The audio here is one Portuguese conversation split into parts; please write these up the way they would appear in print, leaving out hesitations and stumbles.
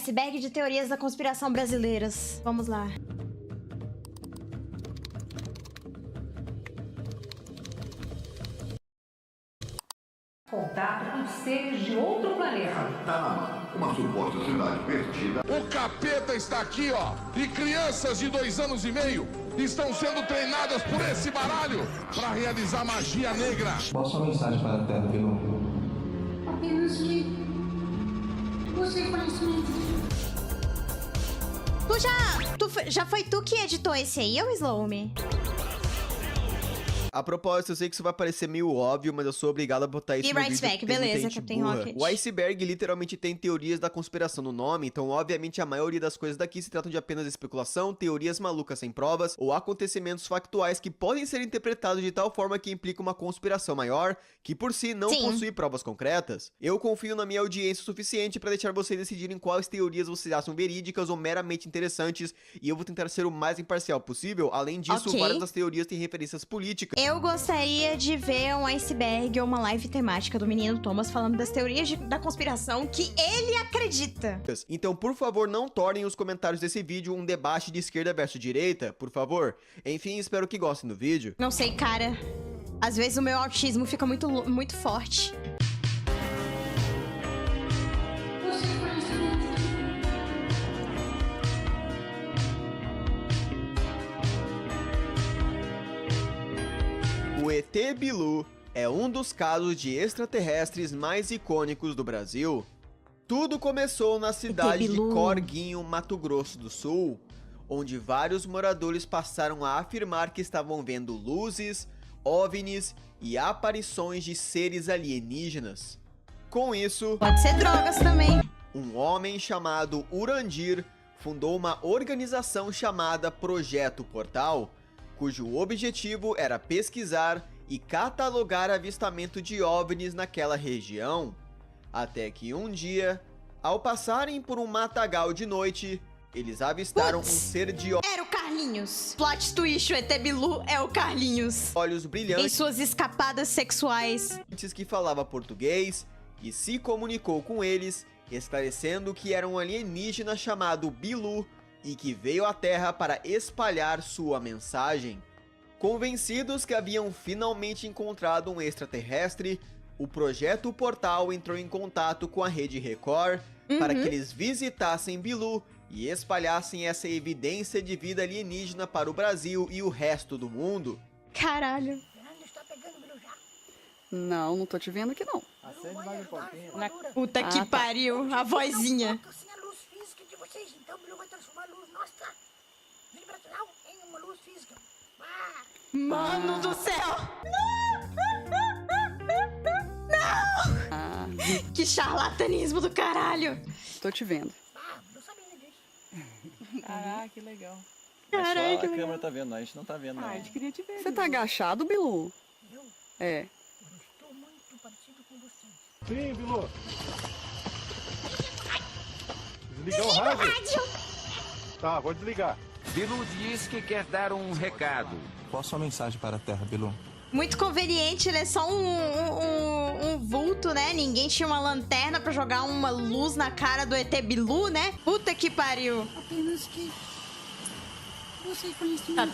Iceberg de teorias da conspiração brasileiras. Vamos lá. Contato com seres de outro planeta. Uma suposta cidade perdida. O capeta está aqui, ó. E crianças de 2 anos e meio estão sendo treinadas por esse baralho para realizar magia negra. Qual a sua mensagem para a Terra, Bilu? Apenas que você conhecimento. Já foi tu que editou esse aí, ou Slowme? A propósito, eu sei que isso vai parecer meio óbvio, mas eu sou obrigado a botar isso Be no right vídeo back, porque tem muita beleza, gente Captain burra. Rocket. O Iceberg literalmente tem teorias da conspiração no nome, então obviamente a maioria das coisas daqui se tratam de apenas especulação, teorias malucas sem provas, ou acontecimentos factuais que podem ser interpretados de tal forma que implica uma conspiração maior, que por si não Sim. possui provas concretas. Eu confio na minha audiência o suficiente para deixar vocês decidirem quais teorias vocês acham verídicas ou meramente interessantes, e eu vou tentar ser o mais imparcial possível. Além disso, Ok. várias das teorias têm referências políticas. Eu gostaria de ver um iceberg ou uma live temática do menino Thomas falando das teorias da conspiração que ele acredita. Então, por favor, não tornem os comentários desse vídeo um debate de esquerda versus direita, por favor. Enfim, espero que gostem do vídeo. Não sei, cara. Às vezes o meu autismo fica muito forte. Você conhecimento. O ET Bilu é um dos casos de extraterrestres mais icônicos do Brasil. Tudo começou na cidade de Bilu. Corguinho, Mato Grosso do Sul, onde vários moradores passaram a afirmar que estavam vendo luzes, OVNIs e aparições de seres alienígenas. Com isso, Pode ser drogas também. um homem chamado Urandir fundou uma organização chamada Projeto Portal, cujo objetivo era pesquisar e catalogar avistamento de OVNIs naquela região. Até que um dia, ao passarem por um matagal de noite, eles avistaram um Putz. ser de Era o Carlinhos. Plot twist, o ET Bilu é o Carlinhos. olhos Em brilhantes suas escapadas sexuais. que falava português e se comunicou com eles, esclarecendo que era um alienígena chamado Bilu e que veio à Terra para espalhar sua mensagem. Convencidos que haviam finalmente encontrado um extraterrestre, o Projeto Portal entrou em contato com a Rede Record para que eles visitassem Bilu e espalhassem essa evidência de vida alienígena para o Brasil e o resto do mundo. Caralho. Fernando está pegando Bilu já. Não, não tô te vendo aqui não. Acende mais um pouquinho. Puta que tá. pariu, a vozinha. Assim a luz física de vocês. Então Bilu vai transformar a luz nossa vibracional em uma luz física. Ah, Mano do céu. Ah, Que charlatanismo do caralho. tô te vendo. não sabia disso. Caraca, que legal. Caralho, Só a câmera tá vendo, a gente não tá vendo, não. a gente queria te ver. Você tá agachado, Bilu? Eu É. estou muito parecido com vocês. Sim, Bilu. Desligar o rádio? Tá, vou desligar. Bilu diz que quer dar um recado. Qual a sua mensagem para a Terra, Bilu? Muito conveniente, ele é só um vulto, né? Ninguém tinha uma lanterna pra jogar uma luz na cara do ET Bilu, né? Puta que pariu. Apenas que você Tá, conhecimento.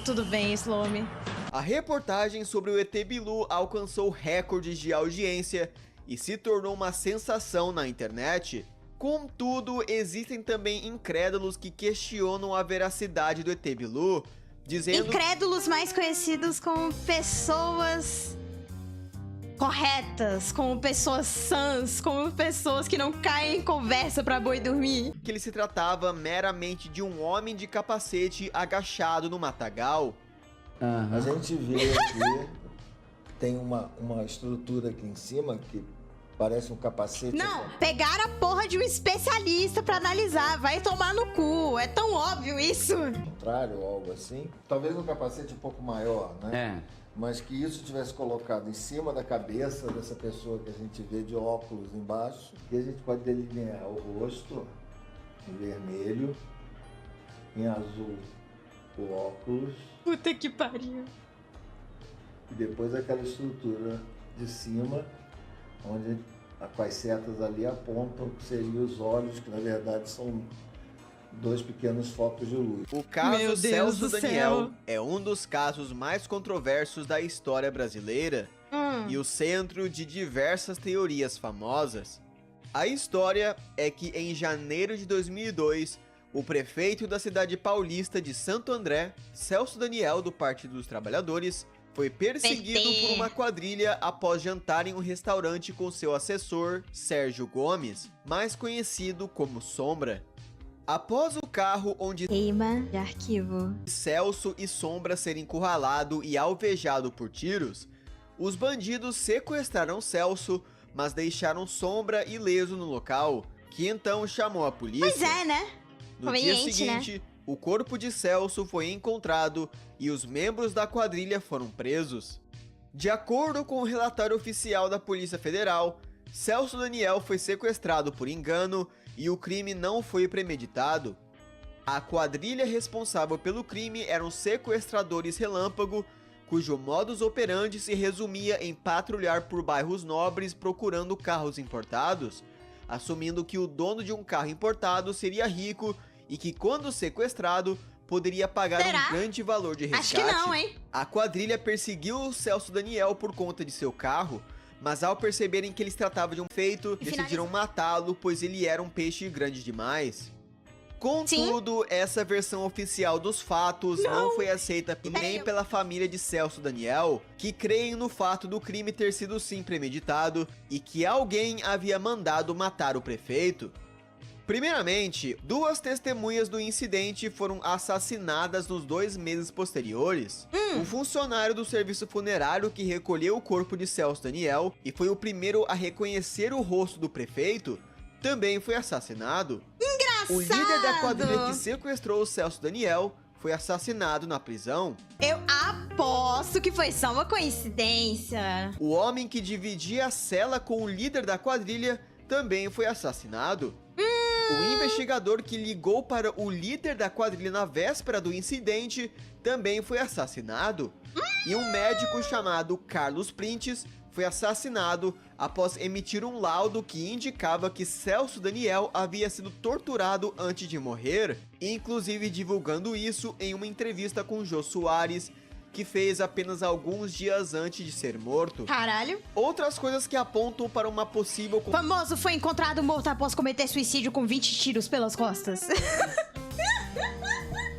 tudo bem, Slowme. A reportagem sobre o ET Bilu alcançou recordes de audiência e se tornou uma sensação na internet. Contudo, existem também incrédulos que questionam a veracidade do ET Bilu, dizendo Incrédulos mais conhecidos como pessoas corretas, como pessoas sãs, como pessoas que não caem em conversa pra boi dormir. que ele se tratava meramente de um homem de capacete agachado no matagal. A gente vê aqui, tem uma estrutura aqui em cima que parece um capacete. Não, pegaram a porra de um especialista pra analisar. Vai tomar no cu. É tão óbvio isso. Ao contrário, ou algo assim. Talvez um capacete um pouco maior, né? Mas que isso tivesse colocado em cima da cabeça dessa pessoa que a gente vê de óculos embaixo. E a gente pode delinear o rosto em vermelho, em azul o óculos Puta que pariu. e depois aquela estrutura de cima onde com as setas ali apontam que seriam os olhos, que na verdade são 2 pequenos focos de luz. O caso Meu Deus Celso do Daniel céu. é um dos casos mais controversos da história brasileira e o centro de diversas teorias famosas. A história é que em janeiro de 2002, o prefeito da cidade paulista de Santo André, Celso Daniel, do Partido dos Trabalhadores, foi perseguido PT. por uma quadrilha após jantar em um restaurante com seu assessor, Sérgio Gomes, mais conhecido como Sombra. Após o carro onde Queima de arquivo. Celso e Sombra serem encurralado e alvejado por tiros, os bandidos sequestraram Celso, mas deixaram Sombra ileso no local, que então chamou a polícia. Pois é, né? No dia Conveniente, seguinte, o corpo de Celso foi encontrado e os membros da quadrilha foram presos. De acordo com o relatório oficial da Polícia Federal, Celso Daniel foi sequestrado por engano e o crime não foi premeditado. A quadrilha responsável pelo crime eram sequestradores relâmpago, cujo modus operandi se resumia em patrulhar por bairros nobres procurando carros importados, assumindo que o dono de um carro importado seria rico e que, quando sequestrado, poderia pagar Será? um grande valor de resgate. Acho que não, hein? A quadrilha perseguiu o Celso Daniel por conta de seu carro, mas ao perceberem que ele se tratava de um feito, decidiram matá-lo, pois ele era um peixe grande demais. Contudo, essa versão oficial dos fatos não foi aceita nem pela família de Celso Daniel, que creem no fato do crime ter sido sim premeditado e que alguém havia mandado matar o prefeito. Primeiramente, 2 testemunhas do incidente foram assassinadas nos 2 meses posteriores. Um funcionário do serviço funerário que recolheu o corpo de Celso Daniel e foi o primeiro a reconhecer o rosto do prefeito também foi assassinado. Engraçado! O líder da quadrilha que sequestrou o Celso Daniel foi assassinado na prisão. Eu aposto que foi só uma coincidência. O homem que dividia a cela com o líder da quadrilha também foi assassinado. O investigador que ligou para o líder da quadrilha na véspera do incidente também foi assassinado. E um médico chamado Carlos Printes foi assassinado após emitir um laudo que indicava que Celso Daniel havia sido torturado antes de morrer, inclusive divulgando isso em uma entrevista com Jô Soares, que fez apenas alguns dias antes de ser morto. Caralho. Outras coisas que apontam para uma possível... Famoso foi encontrado morto após cometer suicídio com 20 tiros pelas costas.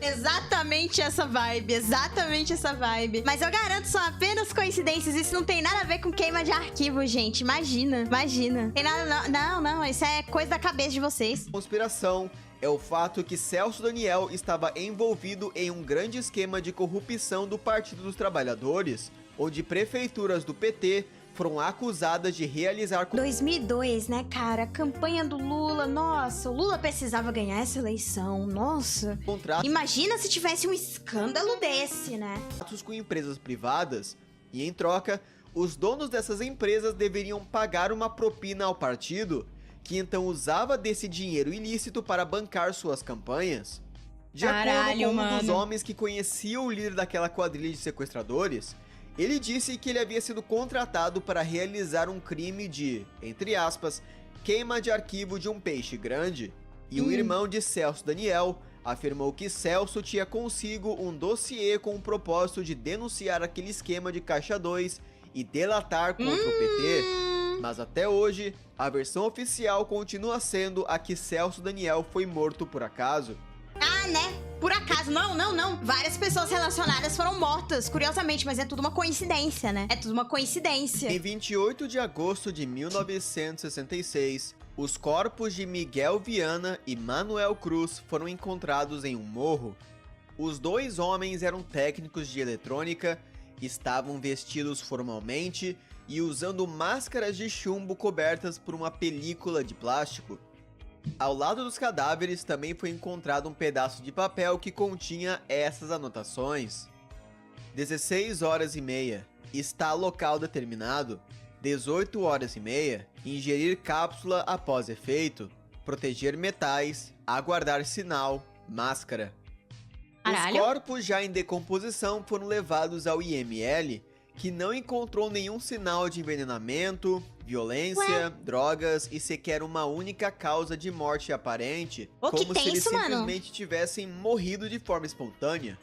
Exatamente essa vibe, exatamente essa vibe. Mas eu garanto, são apenas coincidências. Isso não tem nada a ver com queima de arquivo, gente. Imagina. Tem nada, não. Isso é coisa da cabeça de vocês. Conspiração é o fato que Celso Daniel estava envolvido em um grande esquema de corrupção do Partido dos Trabalhadores, onde prefeituras do PT foram acusadas de realizar... 2002, né, cara? A campanha do Lula, nossa, o Lula precisava ganhar essa eleição, nossa. Imagina se tivesse um escândalo desse, né? ...contratos com empresas privadas, e em troca, os donos dessas empresas deveriam pagar uma propina ao partido, que então usava desse dinheiro ilícito para bancar suas campanhas. De acordo com um dos homens que conhecia o líder daquela quadrilha de sequestradores, ele disse que ele havia sido contratado para realizar um crime de, entre aspas, queima de arquivo de um peixe grande. E o irmão de Celso Daniel afirmou que Celso tinha consigo um dossiê com o propósito de denunciar aquele esquema de Caixa 2 e delatar contra o PT. Mas até hoje, a versão oficial continua sendo a que Celso Daniel foi morto por acaso. Ah, né? Por acaso. Não. Várias pessoas relacionadas foram mortas, curiosamente, mas é tudo uma coincidência, né? É tudo uma coincidência. Em 28 de agosto de 1966, os corpos de Miguel Viana e Manuel Cruz foram encontrados em um morro. Os 2 homens eram técnicos de eletrônica, estavam vestidos formalmente e usando máscaras de chumbo cobertas por uma película de plástico. Ao lado dos cadáveres também foi encontrado um pedaço de papel que continha essas anotações. 16h30, está local determinado. 18h30, ingerir cápsula após efeito. Proteger metais, aguardar sinal, máscara. Caralho. Os corpos já em decomposição foram levados ao IML, que não encontrou nenhum sinal de envenenamento, violência, drogas e sequer uma única causa de morte aparente, Ô, que como se eles tenso, mano. simplesmente tivessem morrido de forma espontânea.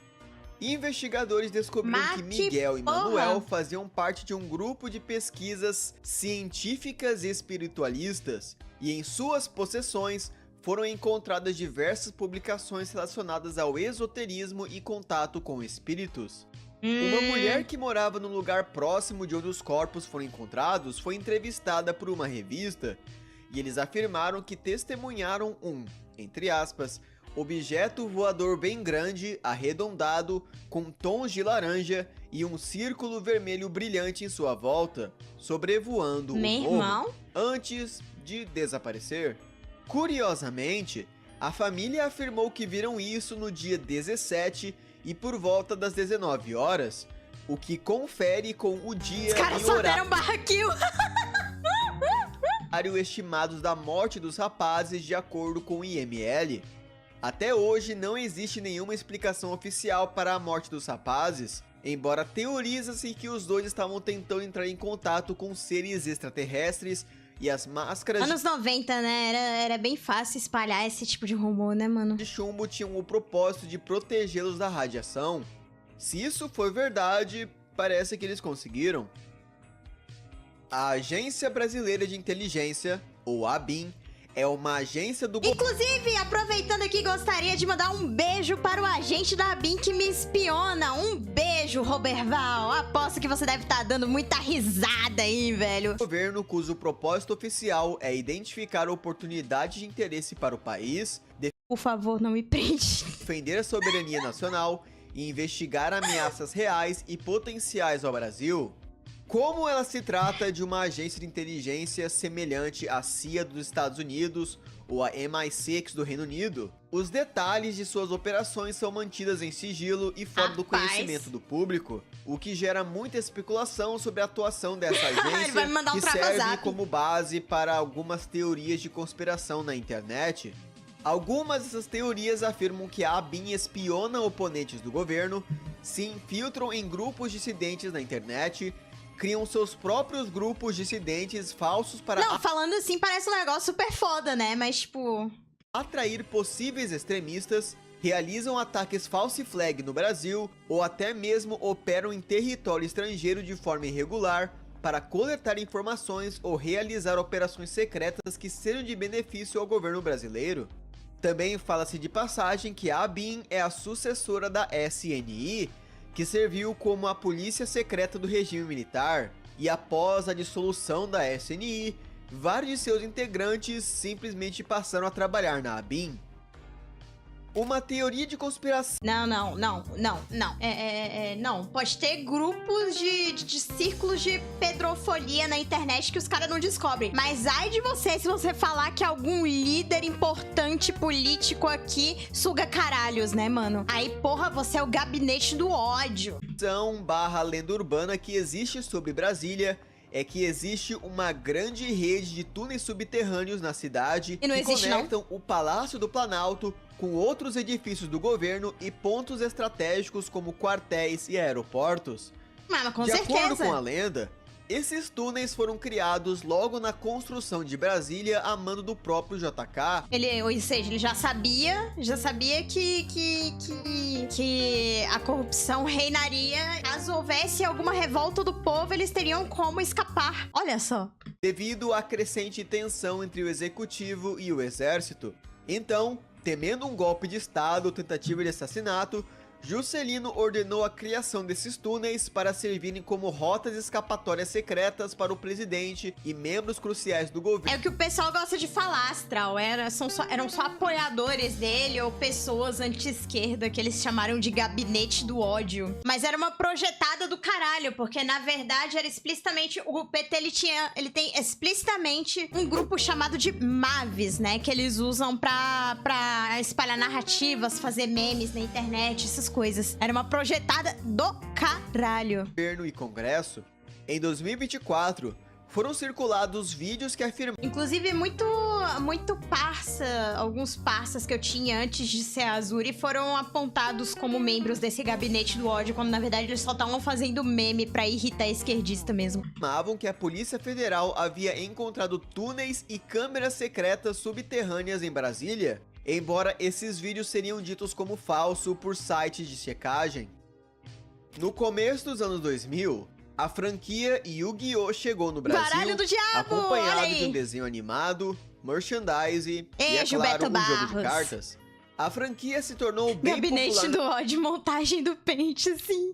Investigadores descobriram Mas que que Miguel e porra! Manuel faziam parte de um grupo de pesquisas científicas e espiritualistas, e em suas possessões foram encontradas diversas publicações relacionadas ao esoterismo e contato com espíritos. Uma mulher que morava no lugar próximo de onde os corpos foram encontrados foi entrevistada por uma revista, e eles afirmaram que testemunharam um, entre aspas, objeto voador bem grande, arredondado, com tons de laranja e um círculo vermelho brilhante em sua volta, sobrevoando o morro, antes de desaparecer. Curiosamente, a família afirmou que viram isso no dia 17 e por volta das 19 horas, o que confere com o dia Os caras e só horário deram barra kill. estimados da morte dos rapazes de acordo com o IML. Até hoje não existe nenhuma explicação oficial para a morte dos rapazes, embora teoriza-se que os dois estavam tentando entrar em contato com seres extraterrestres e as máscaras Anos 90, né? Era bem fácil espalhar esse tipo de rumor, né, mano? de chumbo tinham o propósito de protegê-los da radiação. Se isso for verdade, parece que eles conseguiram. A Agência Brasileira de Inteligência, ou ABIN, é uma agência do Inclusive, aproveitando aqui, gostaria de mandar um beijo para o agente da ABIN que me espiona. Um beijo, Roberval. Aposto que você deve estar dando muita risada aí, velho. governo, cujo propósito oficial é identificar oportunidades de interesse para o país, Por favor, não me prende. defender a soberania nacional e investigar ameaças reais e potenciais ao Brasil. Como ela se trata de uma agência de inteligência semelhante à CIA dos Estados Unidos ou a MI6 do Reino Unido, os detalhes de suas operações são mantidos em sigilo e fora do conhecimento do público, o que gera muita especulação sobre a atuação dessa Ele vai me mandar agência, um que serve trava-zap. como base para algumas teorias de conspiração na internet. Algumas dessas teorias afirmam que a ABIN espiona oponentes do governo, se infiltram em grupos dissidentes na internet, criam seus próprios grupos dissidentes falsos para Não, falando assim, parece um negócio super foda, né? Mas, tipo... atrair possíveis extremistas, realizam ataques false flag no Brasil ou até mesmo operam em território estrangeiro de forma irregular para coletar informações ou realizar operações secretas que sejam de benefício ao governo brasileiro. Também fala-se de passagem que a ABIN é a sucessora da SNI, que serviu como a polícia secreta do regime militar, e após a dissolução da SNI, vários de seus integrantes simplesmente passaram a trabalhar na ABIN. Uma teoria de conspiração... Não. Não. Pode ter grupos de círculos de pedrofolia na internet que os caras não descobrem. Mas ai de você se você falar que algum líder importante político aqui suga caralhos, né, mano? Aí, porra, você é o gabinete do ódio. / lenda urbana que existe sobre Brasília é que existe uma grande rede de túneis subterrâneos na cidade E não que existe, conectam o Palácio do Planalto com outros edifícios do governo e pontos estratégicos como quartéis e aeroportos. Mano, com De certeza. acordo com a lenda, esses túneis foram criados logo na construção de Brasília a mando do próprio JK. Ou seja, ele já sabia que a corrupção reinaria. Caso houvesse alguma revolta do povo, eles teriam como escapar. Olha só. Devido à crescente tensão entre o executivo e o exército. Então, temendo um golpe de estado ou tentativa de assassinato, Juscelino ordenou a criação desses túneis para servirem como rotas escapatórias secretas para o presidente e membros cruciais do governo. É o que o pessoal gosta de falar, Astral. Eram só apoiadores dele ou pessoas anti-esquerda que eles chamaram de gabinete do ódio. Mas era uma projetada do caralho, porque na verdade era explicitamente... O PT, ele tem explicitamente um grupo chamado de Maves, né? Que eles usam pra espalhar narrativas, fazer memes na internet, essas coisas. Era uma projetada do caralho. Governo e Congresso. Em 2024, foram circulados vídeos que afirmam... Inclusive, muito alguns parças que eu tinha antes de ser a Azuri foram apontados como membros desse gabinete do ódio, quando na verdade eles só estavam fazendo meme pra irritar a esquerdista mesmo. Afirmavam que a Polícia Federal havia encontrado túneis e câmeras secretas subterrâneas em Brasília, embora esses vídeos seriam ditos como falso por sites de checagem. No começo dos anos 2000, a franquia Yu-Gi-Oh! Chegou no Brasil, Baralho do Diabo, acompanhado olha aí. de um desenho animado, merchandise e, é Gilberto claro, um jogo de Barros. cartas. A franquia se tornou bem Gabinete popular do ódio, montagem do pente, sim.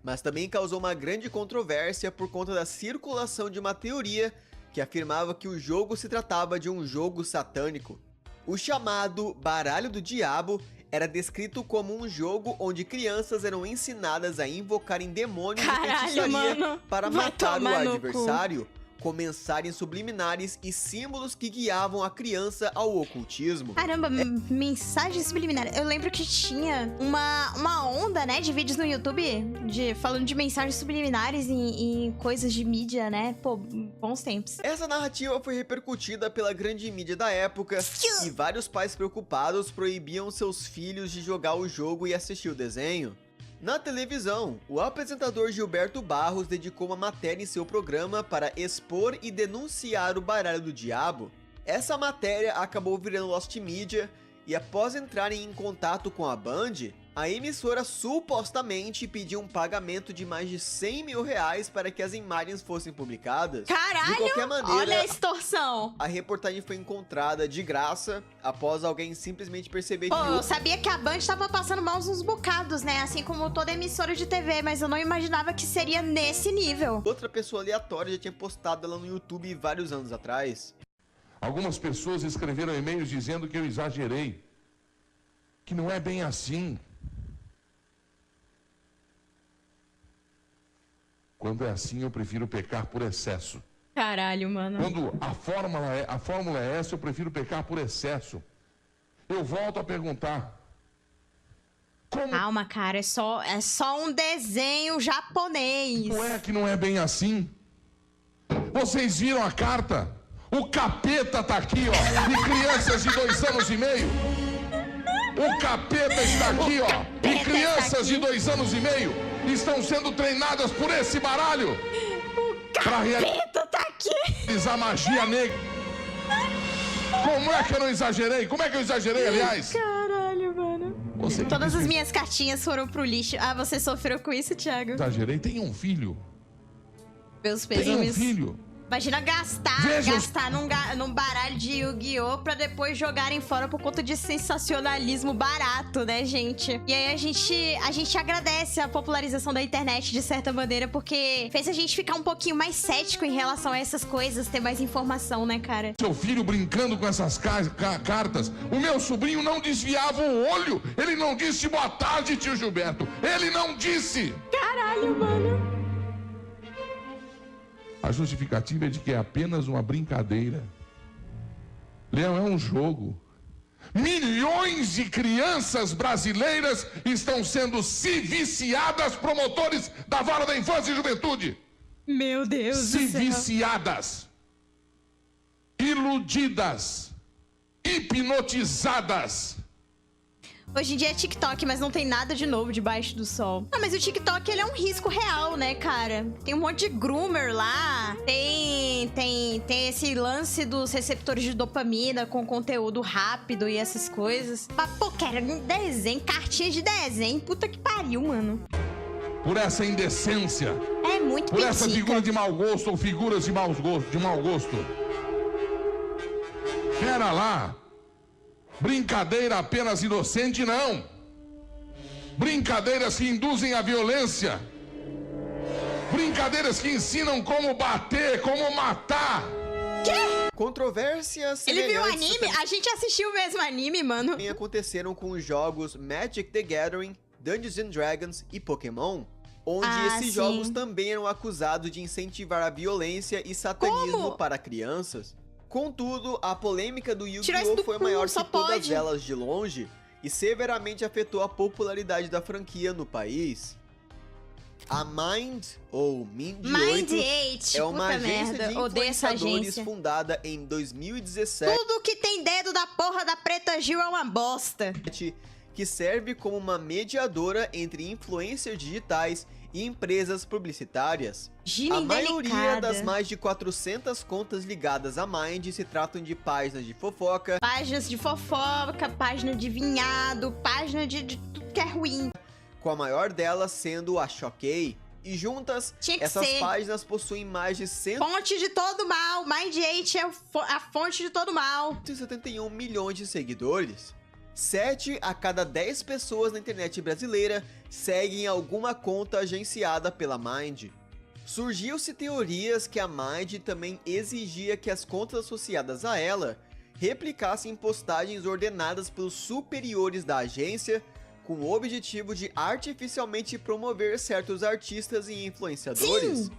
mas também causou uma grande controvérsia por conta da circulação de uma teoria que afirmava que o jogo se tratava de um jogo satânico. O chamado Baralho do Diabo era descrito como um jogo onde crianças eram ensinadas a invocarem demônios e feitiçaria para matar o adversário, com mensagens subliminares e símbolos que guiavam a criança ao ocultismo. Caramba, mensagens subliminares. Eu lembro que tinha uma onda, né, de vídeos no YouTube falando de mensagens subliminares em coisas de mídia, né? Pô, bons tempos. Essa narrativa foi repercutida pela grande mídia da época e vários pais preocupados proibiam seus filhos de jogar o jogo e assistir o desenho. Na televisão, o apresentador Gilberto Barros dedicou uma matéria em seu programa para expor e denunciar o Baralho do Diabo. Essa matéria acabou virando Lost Media e após entrarem em contato com a Band, a emissora supostamente pediu um pagamento de mais de 100 mil reais para que as imagens fossem publicadas. Caralho! De qualquer maneira, olha a extorsão! A reportagem foi encontrada de graça após alguém simplesmente perceber que... eu sabia que a Band tava passando maus uns bocados, né? Assim como toda emissora de TV, mas eu não imaginava que seria nesse nível. Outra pessoa aleatória já tinha postado ela no YouTube vários anos atrás. Algumas pessoas escreveram e-mails dizendo que eu exagerei, que não é bem assim. Quando é assim, eu prefiro pecar por excesso. Caralho, mano. Quando a fórmula é essa, eu prefiro pecar por excesso. Eu volto a perguntar. Calma, cara, é só um desenho japonês. Não é que não é bem assim? Vocês viram a carta? O capeta tá aqui, ó. E crianças de 2 anos e meio. O capeta está aqui, ó. E crianças de 2 anos e meio estão sendo treinadas por esse baralho. O capeta tá aqui. Realizar magia negra. Como é que eu não exagerei? Como é que eu exagerei, aliás? Caralho, mano. Todas as minhas cartinhas foram pro lixo. Ah, você sofreu com isso, Thiago? Exagerei. Tem um filho. Meus pêsames. Tem um filho. Imagina gastar num baralho de Yu-Gi-Oh! Pra depois jogarem fora por conta de sensacionalismo barato, né, gente? E aí a gente agradece a popularização da internet, de certa maneira, porque fez a gente ficar um pouquinho mais cético em relação a essas coisas, ter mais informação, né, cara? Seu filho brincando com essas cartas. O meu sobrinho não desviava o olho. Ele não disse boa tarde, tio Gilberto. Ele não disse. Caralho, mano. A justificativa é de que é apenas uma brincadeira. Leão, é um jogo. Milhões de crianças brasileiras estão sendo viciadas, promotores da Vara da Infância e Juventude. Meu Deus do céu. Viciadas, iludidas, hipnotizadas. Hoje em dia é TikTok, mas não tem nada de novo debaixo do sol. Ah, mas o TikTok, ele é um risco real, né, cara? Tem um monte de groomer lá. Tem esse lance dos receptores de dopamina com conteúdo rápido e essas coisas. Mas, pô, cara, desenho, cartinha de desenho. Puta que pariu, mano. Por essa indecência. É muito Por essa figura de mau gosto ou figuras de mau gosto. Pera lá. Brincadeira apenas inocente, não. Brincadeiras que induzem a violência. Brincadeiras que ensinam como bater, como matar. Quê? Controvérsias. Ele viu o anime? A gente assistiu o mesmo anime, mano. Também aconteceram com os jogos Magic the Gathering, Dungeons and Dragons e Pokémon, onde esses jogos também eram acusados de incentivar a violência e satanismo para crianças. Contudo, a polêmica do Yu-Gi-Oh! Foi maior que todas elas de longe e severamente afetou a popularidade da franquia no país. A Mind, ou Mind 8, Mind8, é uma puta agência merda, de odeio essa influenciadores agência. fundada em 2017. Tudo que tem dedo da porra da Preta Gil é uma bosta. Que serve como uma mediadora entre influencers digitais e empresas publicitárias. Gina A maioria indelicada. das mais de 400 contas ligadas à Mind se tratam de páginas de fofoca, Páginas de fofoca, página de vinhado, página de tudo que é ruim. com a maior delas sendo a Choquei. E juntas, Tinha que essas ser. páginas possuem mais de Fonte de todo mal. Mind8 é a fonte de todo mal. 171 milhões de seguidores. 7 a cada 10 pessoas na internet brasileira seguem alguma conta agenciada pela Mind. Surgiu-se teorias que a Mind também exigia que as contas associadas a ela replicassem postagens ordenadas pelos superiores da agência, com o objetivo de artificialmente promover certos artistas e influenciadores. Sim.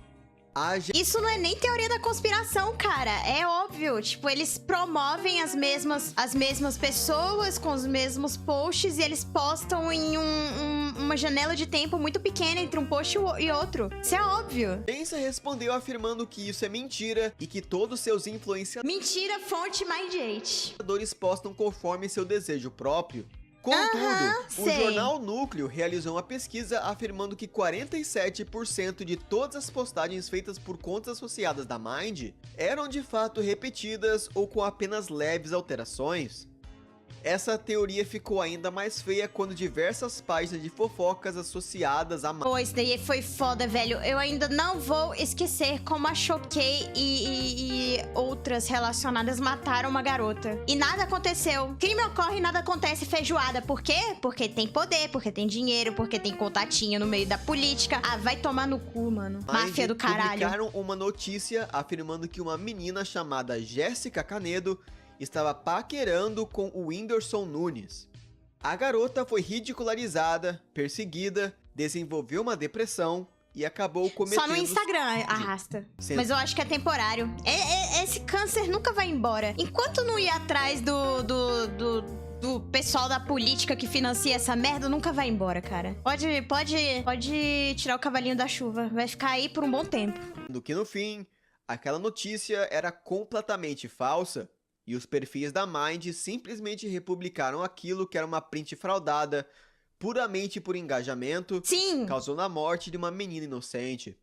Isso não é nem teoria da conspiração, cara. É óbvio. Tipo, eles promovem as mesmas pessoas com os mesmos posts e eles postam em uma janela de tempo muito pequena entre um post e outro. Isso é óbvio. A agência respondeu afirmando que isso é mentira e que todos seus influenciadores Mentira, fonte Mind8. postam conforme seu desejo próprio. Contudo, o sei. jornal Núcleo realizou uma pesquisa afirmando que 47% de todas as postagens feitas por contas associadas da Mind eram de fato repetidas ou com apenas leves alterações. Essa teoria ficou ainda mais feia quando diversas páginas de fofocas associadas à Mind. Pô, isso daí foi foda, velho. Eu ainda não vou esquecer como a Choquei e outras relacionadas mataram uma garota. E nada aconteceu. Crime ocorre e nada acontece, feijoada. Por quê? Porque tem poder, porque tem dinheiro, porque tem contatinho no meio da política. Ah, vai tomar no cu, mano. Máfia do caralho. Publicaram uma notícia afirmando que uma menina chamada Jéssica Canedo estava paquerando com o Whindersson Nunes. A garota foi ridicularizada, perseguida, desenvolveu uma depressão e acabou cometendo... Só no Instagram arrasta. Sim. Mas eu acho que é temporário. Esse câncer nunca vai embora. Enquanto não ir atrás do pessoal da política que financia essa merda, nunca vai embora, cara. Pode tirar o cavalinho da chuva. Vai ficar aí por um bom tempo. Do que no fim, aquela notícia era completamente falsa e os perfis da Mind simplesmente republicaram aquilo que era uma print fraudada, puramente por engajamento, Sim. causando a morte de uma menina inocente.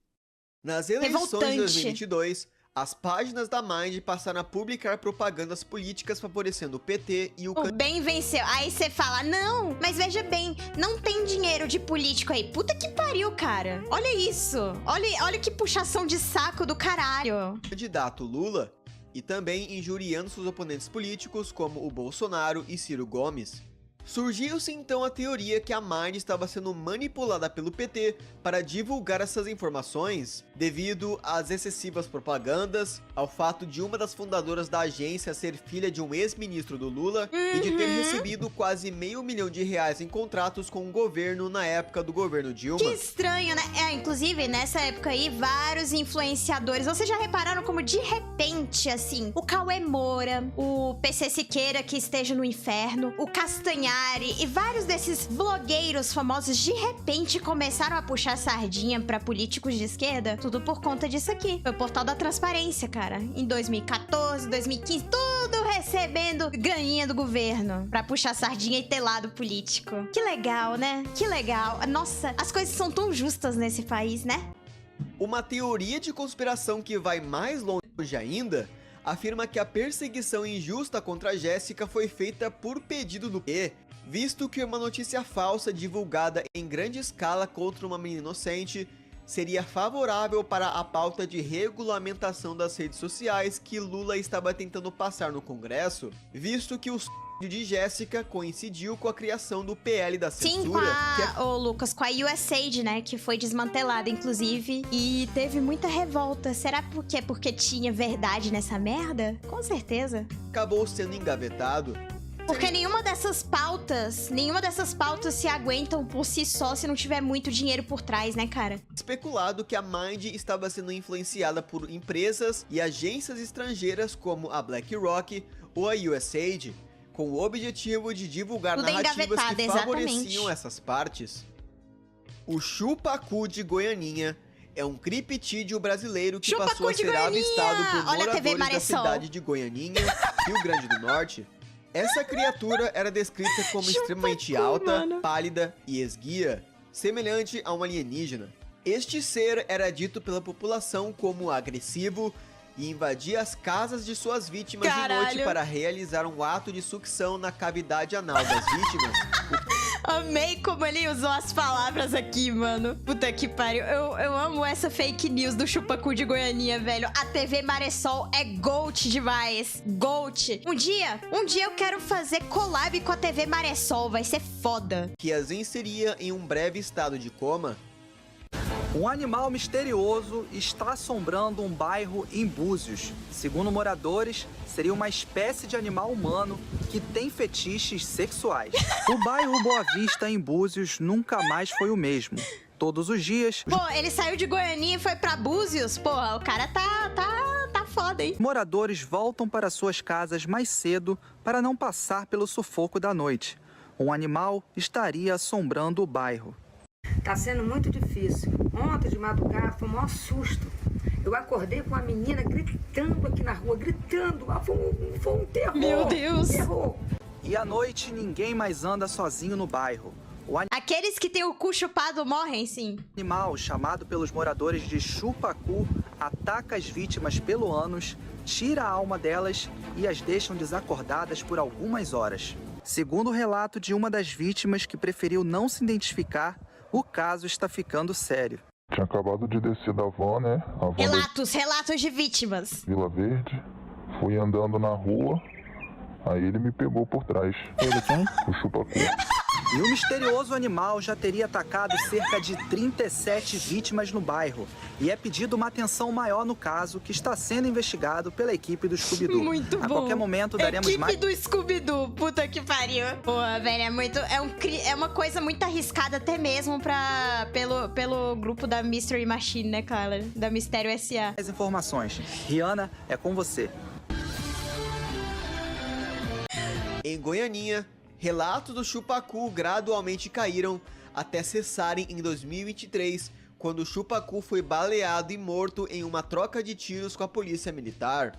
Nas eleições de Revoltante. 2022, as páginas da Mind passaram a publicar propagandas políticas favorecendo o PT e o O bem venceu. Aí você fala, não, mas veja bem, não tem dinheiro de político aí. Puta que pariu, cara. Olha isso. Olha que puxação de saco do caralho. candidato Lula, e também injuriando seus oponentes políticos como o Bolsonaro e Ciro Gomes. Surgiu-se então a teoria que a Mind estava sendo manipulada pelo PT para divulgar essas informações devido às excessivas propagandas, ao fato de uma das fundadoras da agência ser filha de um ex-ministro do Lula e de ter recebido quase R$500 mil em contratos com o governo na época do governo Dilma. Que estranho, né? Inclusive, nessa época aí, vários influenciadores. Vocês já repararam como, de repente, assim, o Cauê Moura, o PC Siqueira, que esteja no inferno, o Castanhari e vários desses blogueiros famosos, de repente, começaram a puxar sardinha pra políticos de esquerda? Tudo por conta disso aqui. Foi o Portal da Transparência, cara. Em 2014, 2015, tudo recebendo graninha do governo pra puxar sardinha e ter lado político. Que legal, né? Que legal. Nossa, as coisas são tão justas nesse país, né? Uma teoria de conspiração que vai mais longe ainda afirma que a perseguição injusta contra a Jéssica foi feita por pedido do PT, visto que uma notícia falsa divulgada em grande escala contra uma menina inocente seria favorável para a pauta de regulamentação das redes sociais que Lula estava tentando passar no Congresso, visto que o de Jéssica coincidiu com a criação do PL da censura. Sim, ô Lucas, com a USAID, né, que foi desmantelada, inclusive, e teve muita revolta. Será porque tinha verdade nessa merda? Com certeza. Acabou sendo engavetado. Porque nenhuma dessas pautas se aguentam por si só se não tiver muito dinheiro por trás, né, cara? Especulado que a Mind estava sendo influenciada por empresas e agências estrangeiras como a BlackRock ou a USAID, com o objetivo de divulgar Tudo narrativas que engavetado, favoreciam exatamente. essas partes. O chupacu de Goianinha é um criptídeo brasileiro que Chupacu passou a de ser Goianinha! avistado por Olha a TV moradores da Maressol. cidade de Goianinha, Rio Grande do Norte. Essa criatura era descrita como extremamente alta, mano. pálida e esguia, semelhante a um alienígena. Este ser era dito pela população como agressivo e invadia as casas de suas vítimas de noite Caralho. para realizar um ato de sucção na cavidade anal das vítimas. Amei como ele usou as palavras aqui, mano. Puta que pariu. Eu amo essa fake news do chupacu de Goianinha, velho. A TV Maressol é GOAT demais. GOAT. Um dia eu quero fazer collab com a TV Maressol. Vai ser foda. Que as inseria em um breve estado de coma. Um animal misterioso está assombrando um bairro em Búzios. Segundo moradores, seria uma espécie de animal humano que tem fetiches sexuais. O bairro Boa Vista, em Búzios, nunca mais foi o mesmo. Todos os dias, Pô, ele saiu de Goianinha e foi pra Búzios? Porra, o cara tá foda, hein? os moradores voltam para suas casas mais cedo para não passar pelo sufoco da noite. Um animal estaria assombrando o bairro. Tá sendo muito difícil. Ontem de madrugada foi o maior susto. Eu acordei com uma menina gritando aqui na rua, gritando. Foi um terror. Meu Deus. Um terror. E à noite, ninguém mais anda sozinho no bairro. O Aqueles que têm o cu chupado morrem, sim. animal, chamado pelos moradores de chupacu, ataca as vítimas pelo ânus, tira a alma delas e as deixam desacordadas por algumas horas. Segundo o relato de uma das vítimas que preferiu não se identificar, o caso está ficando sério. Tinha acabado de descer da van, né? A van Relatos de vítimas. Vila Verde. Fui andando na rua, aí ele me pegou por trás. Ele quem? O chupacu. E o misterioso animal já teria atacado cerca de 37 vítimas no bairro. E é pedido uma atenção maior no caso, que está sendo investigado pela equipe do Scooby-Doo. Muito bom. A qualquer momento daremos Equipe mais... do Scooby-Doo, puta que pariu. Pô, velho, é uma coisa muito arriscada até mesmo pelo grupo da Mystery Machine, né, Clara? Da Mistério S.A. mais informações. Rihanna, é com você. Em Goianinha, relatos do chupacu gradualmente caíram até cessarem em 2023, quando o chupacu foi baleado e morto em uma troca de tiros com a polícia militar.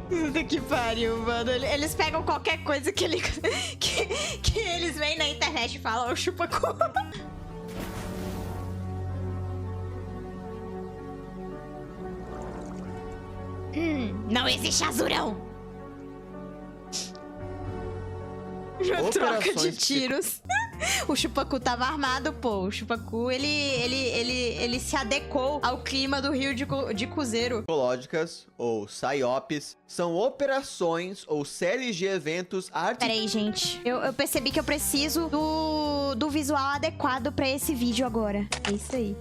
Puta que pariu, mano. Eles pegam qualquer coisa que eles veem na internet e falam, o chupacu. Não existe azurão. Troca de Operações tiros. O chupacu tava armado, pô. O chupacu, ele se adequou ao clima do Rio de Cruzeiro. Psicológicas, ou PSYOPs, são operações ou séries de eventos Peraí, gente. Eu percebi que eu preciso do visual adequado pra esse vídeo agora. É isso aí.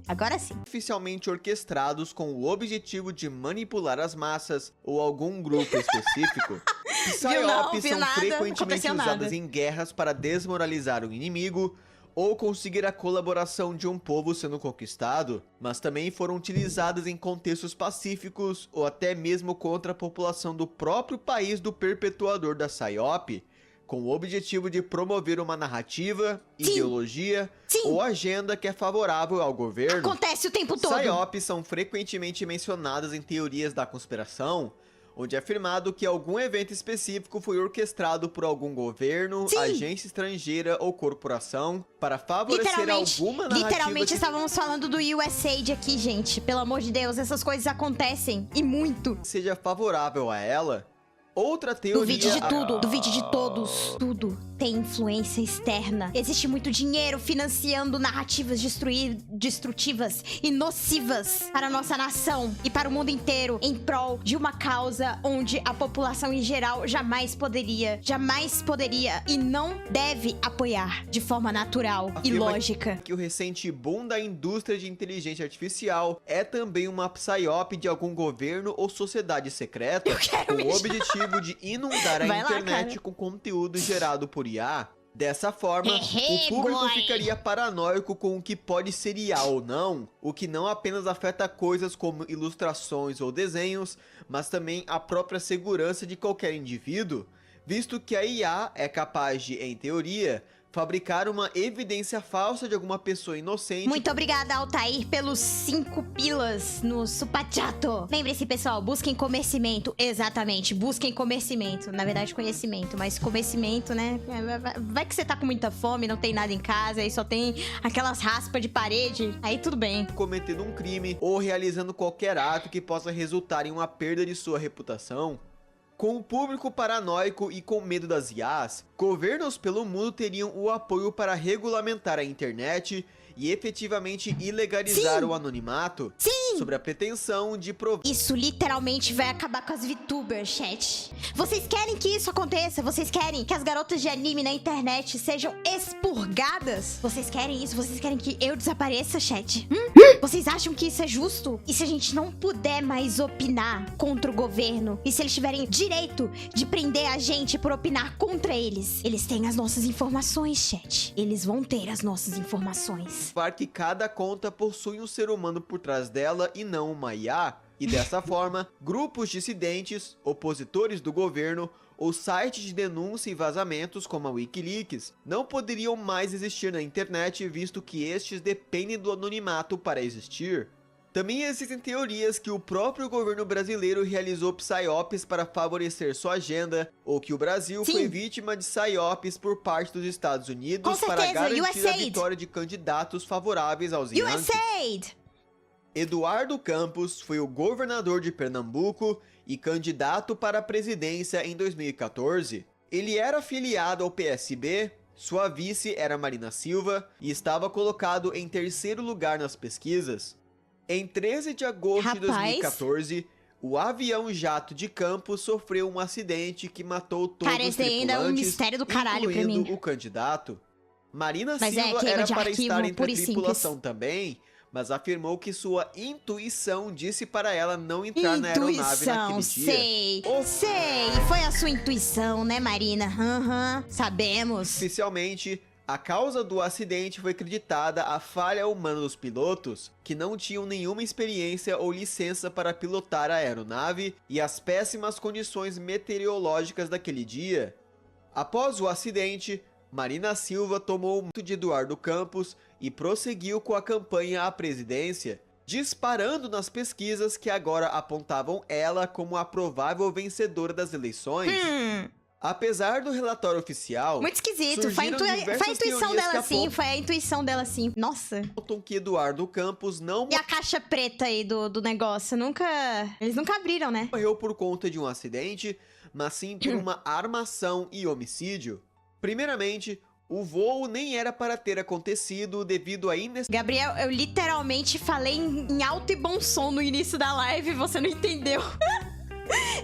Agora sim. artificialmente orquestrados com o objetivo de manipular as massas ou algum grupo específico. PSYOPs vi são nada, frequentemente aconteceu nada. usadas em guerras para desmoralizar o inimigo ou conseguir a colaboração de um povo sendo conquistado, mas também foram utilizadas em contextos pacíficos ou até mesmo contra a população do próprio país do perpetuador da PSYOP, com o objetivo de promover uma narrativa, ideologia ou agenda que é favorável ao governo. Acontece o tempo todo. PSYOPs são frequentemente mencionadas em teorias da conspiração, onde é afirmado que algum evento específico foi orquestrado por algum governo, agência estrangeira ou corporação para favorecer alguma narrativa. Literalmente estávamos falando do USAID aqui, gente. Pelo amor de Deus, essas coisas acontecem. E muito. Seja favorável a ela. Outra teoria... Duvide de tudo, duvide de todos. Tudo tem influência externa. Existe muito dinheiro financiando narrativas destrutivas e nocivas para a nossa nação e para o mundo inteiro em prol de uma causa onde a população em geral jamais poderia e não deve apoiar de forma natural e lógica. Que o recente boom da indústria de inteligência artificial é também uma PSYOP de algum governo ou sociedade secreta com o objetivo de inundar a internet com conteúdo gerado por IA. Dessa forma, o público ficaria paranoico com o que pode ser IA ou não, o que não apenas afeta coisas como ilustrações ou desenhos, mas também a própria segurança de qualquer indivíduo, visto que a IA é capaz de, em teoria, fabricar uma evidência falsa de alguma pessoa inocente. Muito obrigada, Altair, pelos 5 pilas no Supachato. Lembre-se, pessoal, busquem conhecimento. Exatamente, busquem conhecimento. Na verdade, conhecimento, mas conhecimento, né? Vai que você tá com muita fome, não tem nada em casa, aí só tem aquelas raspas de parede, aí tudo bem. Cometendo um crime ou realizando qualquer ato que possa resultar em uma perda de sua reputação. Com o público paranoico e com medo das IAs, governos pelo mundo teriam o apoio para regulamentar a internet e efetivamente ilegalizar o anonimato sobre a pretensão de provar. Isso literalmente vai acabar com as VTubers, chat. Vocês querem que isso aconteça? Vocês querem que as garotas de anime na internet sejam expurgadas? Vocês querem isso? Vocês querem que eu desapareça, chat? Vocês acham que isso é justo? E se a gente não puder mais opinar contra o governo? E se eles tiverem direito de prender a gente por opinar contra eles? Eles têm as nossas informações, chat. Eles vão ter as nossas informações. Que cada conta possui um ser humano por trás dela e não uma IA, e dessa forma, grupos dissidentes, opositores do governo ou sites de denúncia e vazamentos como a Wikileaks não poderiam mais existir na internet, visto que estes dependem do anonimato para existir. Também existem teorias que o próprio governo brasileiro realizou psyops para favorecer sua agenda, ou que o Brasil foi vítima de psyops por parte dos Estados Unidos para garantir a vitória de candidatos favoráveis aos Yankees. Eduardo Campos foi o governador de Pernambuco e candidato para a presidência em 2014. Ele era filiado ao PSB, sua vice era Marina Silva e estava colocado em 3º lugar nas pesquisas. Em 13 de agosto de 2014, o avião jato de Campos sofreu um acidente que matou todos os tripulantes, ainda é um mistério do caralho pra mim. o candidato. Marina Silva era para estar entre a tripulação também, mas afirmou que sua intuição disse para ela não entrar na aeronave naquele dia. Sei, foi a sua intuição, né, Marina? Sabemos. Oficialmente, a causa do acidente foi creditada à falha humana dos pilotos, que não tinham nenhuma experiência ou licença para pilotar a aeronave, e as péssimas condições meteorológicas daquele dia. Após o acidente, Marina Silva tomou o manto de Eduardo Campos e prosseguiu com a campanha à presidência, disparando nas pesquisas que agora apontavam ela como a provável vencedora das eleições. Apesar do relatório oficial... Muito esquisito, foi a intuição dela sim, foi a intuição dela sim. Nossa. Que Eduardo Campos não... E a caixa preta aí do negócio, eles nunca abriram, né? Morreu por conta de um acidente, mas sim por uma armação e homicídio. Primeiramente, o voo nem era para ter acontecido devido a Gabriel, eu literalmente falei em alto e bom som no início da live e você não entendeu.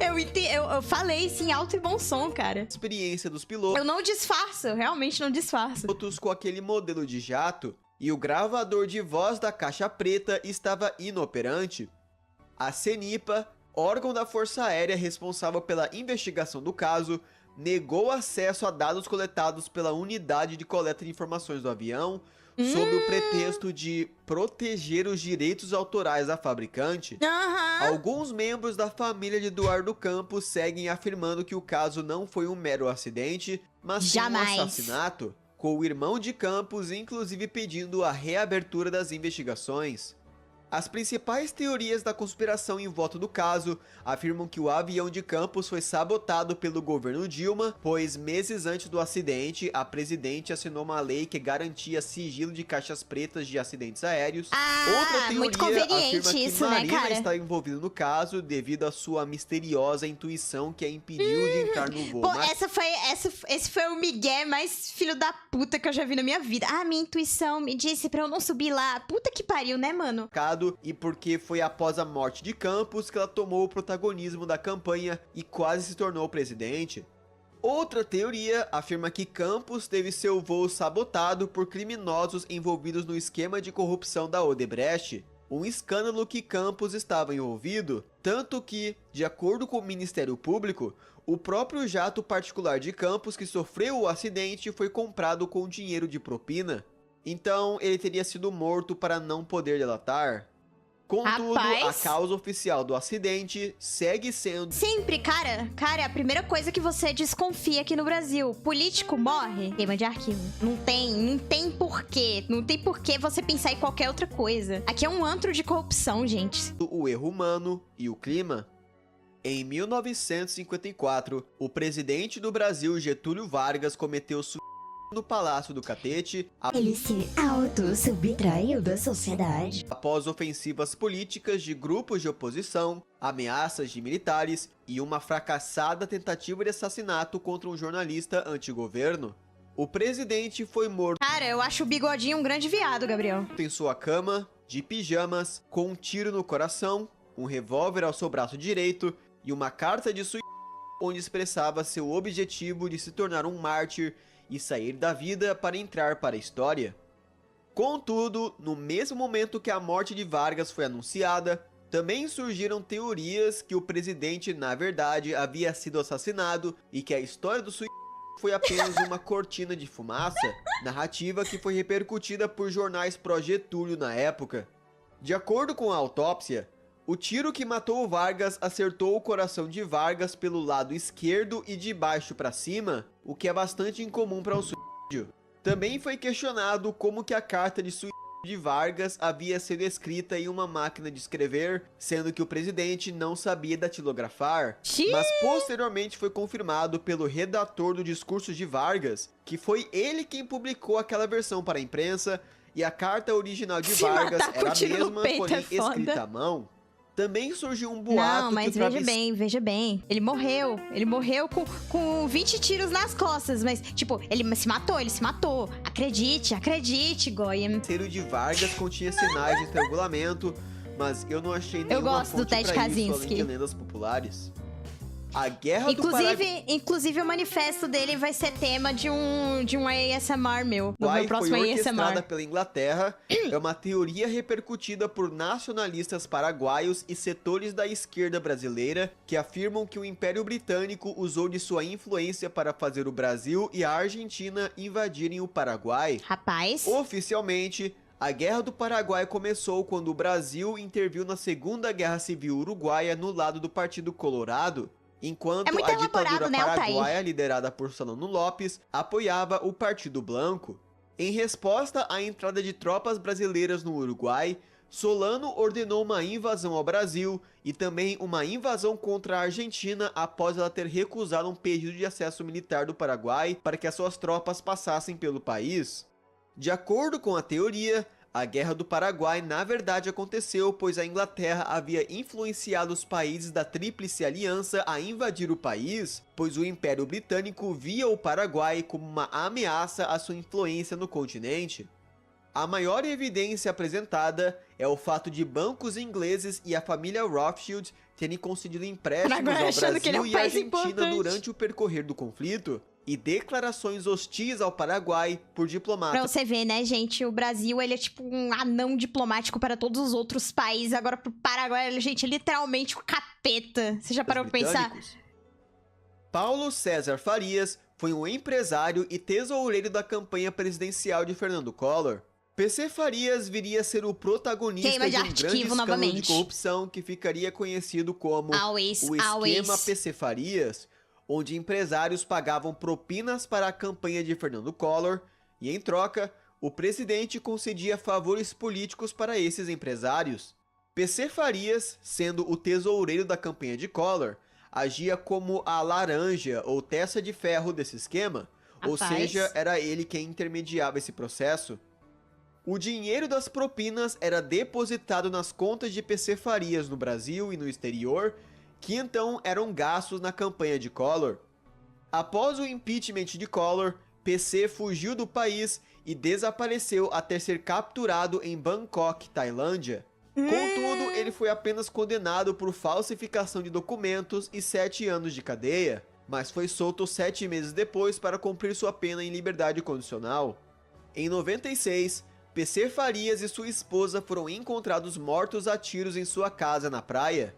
Eu falei sim, alto e bom som, cara. Experiência dos pilotos. Eu não disfarço, eu realmente não disfarço. Com aquele modelo de jato e o gravador de voz da caixa preta estava inoperante. A CENIPA, órgão da Força Aérea responsável pela investigação do caso, negou acesso a dados coletados pela unidade de coleta de informações do avião, sob o pretexto de proteger os direitos autorais da fabricante. Alguns membros da família de Eduardo Campos seguem afirmando que o caso não foi um mero acidente, mas sim um assassinato, com o irmão de Campos inclusive pedindo a reabertura das investigações. As principais teorias da conspiração em volta do caso afirmam que o avião de Campos foi sabotado pelo governo Dilma, pois meses antes do acidente, a presidente assinou uma lei que garantia sigilo de caixas pretas de acidentes aéreos. Outra teoria afirma que isso, Marina né, cara? está envolvida no caso devido à sua misteriosa intuição que a impediu de entrar no voo. Pô, esse foi o migué mais filho da puta que eu já vi na minha vida. Minha intuição me disse pra eu não subir lá. Puta que pariu, né, mano? E porque foi após a morte de Campos que ela tomou o protagonismo da campanha e quase se tornou presidente. Outra teoria afirma que Campos teve seu voo sabotado por criminosos envolvidos no esquema de corrupção da Odebrecht, um escândalo que Campos estava envolvido, tanto que, de acordo com o Ministério Público, o próprio jato particular de Campos que sofreu o acidente foi comprado com dinheiro de propina. Então, ele teria sido morto para não poder delatar. Contudo, Rapaz. a causa oficial do acidente segue sendo... Sempre, cara, é a primeira coisa que você desconfia aqui no Brasil. Político morre, queima de arquivo. Não tem porquê. Não tem porquê você pensar em qualquer outra coisa. Aqui é um antro de corrupção, gente. o erro humano e o clima. Em 1954, o presidente do Brasil, Getúlio Vargas, cometeu suicídio no Palácio do Catete Ele se auto-subtraiu da sociedade. após ofensivas políticas de grupos de oposição, ameaças de militares e uma fracassada tentativa de assassinato contra um jornalista antigoverno. O presidente foi morto Cara, eu acho o Bigodinho um grande viado, Gabriel. em sua cama, de pijamas, com um tiro no coração, um revólver ao seu braço direito e uma carta de suicídio onde expressava seu objetivo de se tornar um mártir e sair da vida para entrar para a história. Contudo, no mesmo momento que a morte de Vargas foi anunciada, também surgiram teorias que o presidente, na verdade, havia sido assassinado e que a história do suicídio foi apenas uma cortina de fumaça, narrativa que foi repercutida por jornais pró-Getúlio na época. De acordo com a autópsia, o tiro que matou Vargas acertou o coração de Vargas pelo lado esquerdo e de baixo para cima, o que é bastante incomum para o suicídio. Também foi questionado como que a carta de suicídio de Vargas havia sido escrita em uma máquina de escrever, sendo que o presidente não sabia datilografar. Mas posteriormente foi confirmado pelo redator do discurso de Vargas que foi ele quem publicou aquela versão para a imprensa e a carta original de Vargas era a mesma, porém escrita à mão. Também surgiu um boato Não, mas que o veja bem. Ele morreu com 20 tiros nas costas. Mas, tipo, ele se matou. Acredite, Goya. O travesseiro de Vargas continha sinais de estrangulamento, mas eu não achei nenhuma gosto do fonte Ted pra isso, além Kaczynski. de lendas populares. A Guerra do Paraguai Inclusive, o manifesto dele vai ser tema de um ASMR meu. Do meu próximo foi orquestrada ASMR. pela Inglaterra, é uma teoria repercutida por nacionalistas paraguaios e setores da esquerda brasileira que afirmam que o Império Britânico usou de sua influência para fazer o Brasil e a Argentina invadirem o Paraguai. Rapaz. Oficialmente, a Guerra do Paraguai começou quando o Brasil interviu na Segunda Guerra Civil Uruguaia no lado do Partido Colorado, enquanto É muito a elaborado, ditadura né, Altair? paraguaia, liderada por Solano Lopes, apoiava o Partido Blanco. Em resposta à entrada de tropas brasileiras no Uruguai, Solano ordenou uma invasão ao Brasil e também uma invasão contra a Argentina após ela ter recusado um pedido de acesso militar do Paraguai para que as suas tropas passassem pelo país. De acordo com a teoria, a Guerra do Paraguai na verdade aconteceu pois a Inglaterra havia influenciado os países da Tríplice Aliança a invadir o país, pois o Império Britânico via o Paraguai como uma ameaça à sua influência no continente. A maior evidência apresentada é o fato de bancos ingleses e a família Rothschild terem concedido empréstimos ao Brasil e à Argentina durante o percorrer do conflito, e declarações hostis ao Paraguai por diplomatas. Pra você ver, né, gente? O Brasil, ele é tipo um anão diplomático para todos os outros países. Agora, pro Paraguai, gente, é literalmente o capeta. Você já parou pra pensar? Paulo César Farias foi um empresário e tesoureiro da campanha presidencial de Fernando Collor. PC Farias viria a ser o protagonista de um grande escândalo de corrupção que ficaria conhecido como o esquema PC Farias, onde empresários pagavam propinas para a campanha de Fernando Collor e, em troca, o presidente concedia favores políticos para esses empresários. PC Farias, sendo o tesoureiro da campanha de Collor, agia como a laranja ou testa de ferro desse esquema, ou seja, era ele quem intermediava esse processo. O dinheiro das propinas era depositado nas contas de PC Farias no Brasil e no exterior, que então eram gastos na campanha de Collor. Após o impeachment de Collor, PC fugiu do país e desapareceu até ser capturado em Bangkok, Tailândia. Contudo, ele foi apenas condenado por falsificação de documentos e 7 anos de cadeia, mas foi solto 7 meses depois para cumprir sua pena em liberdade condicional. Em 96, PC Farias e sua esposa foram encontrados mortos a tiros em sua casa na praia.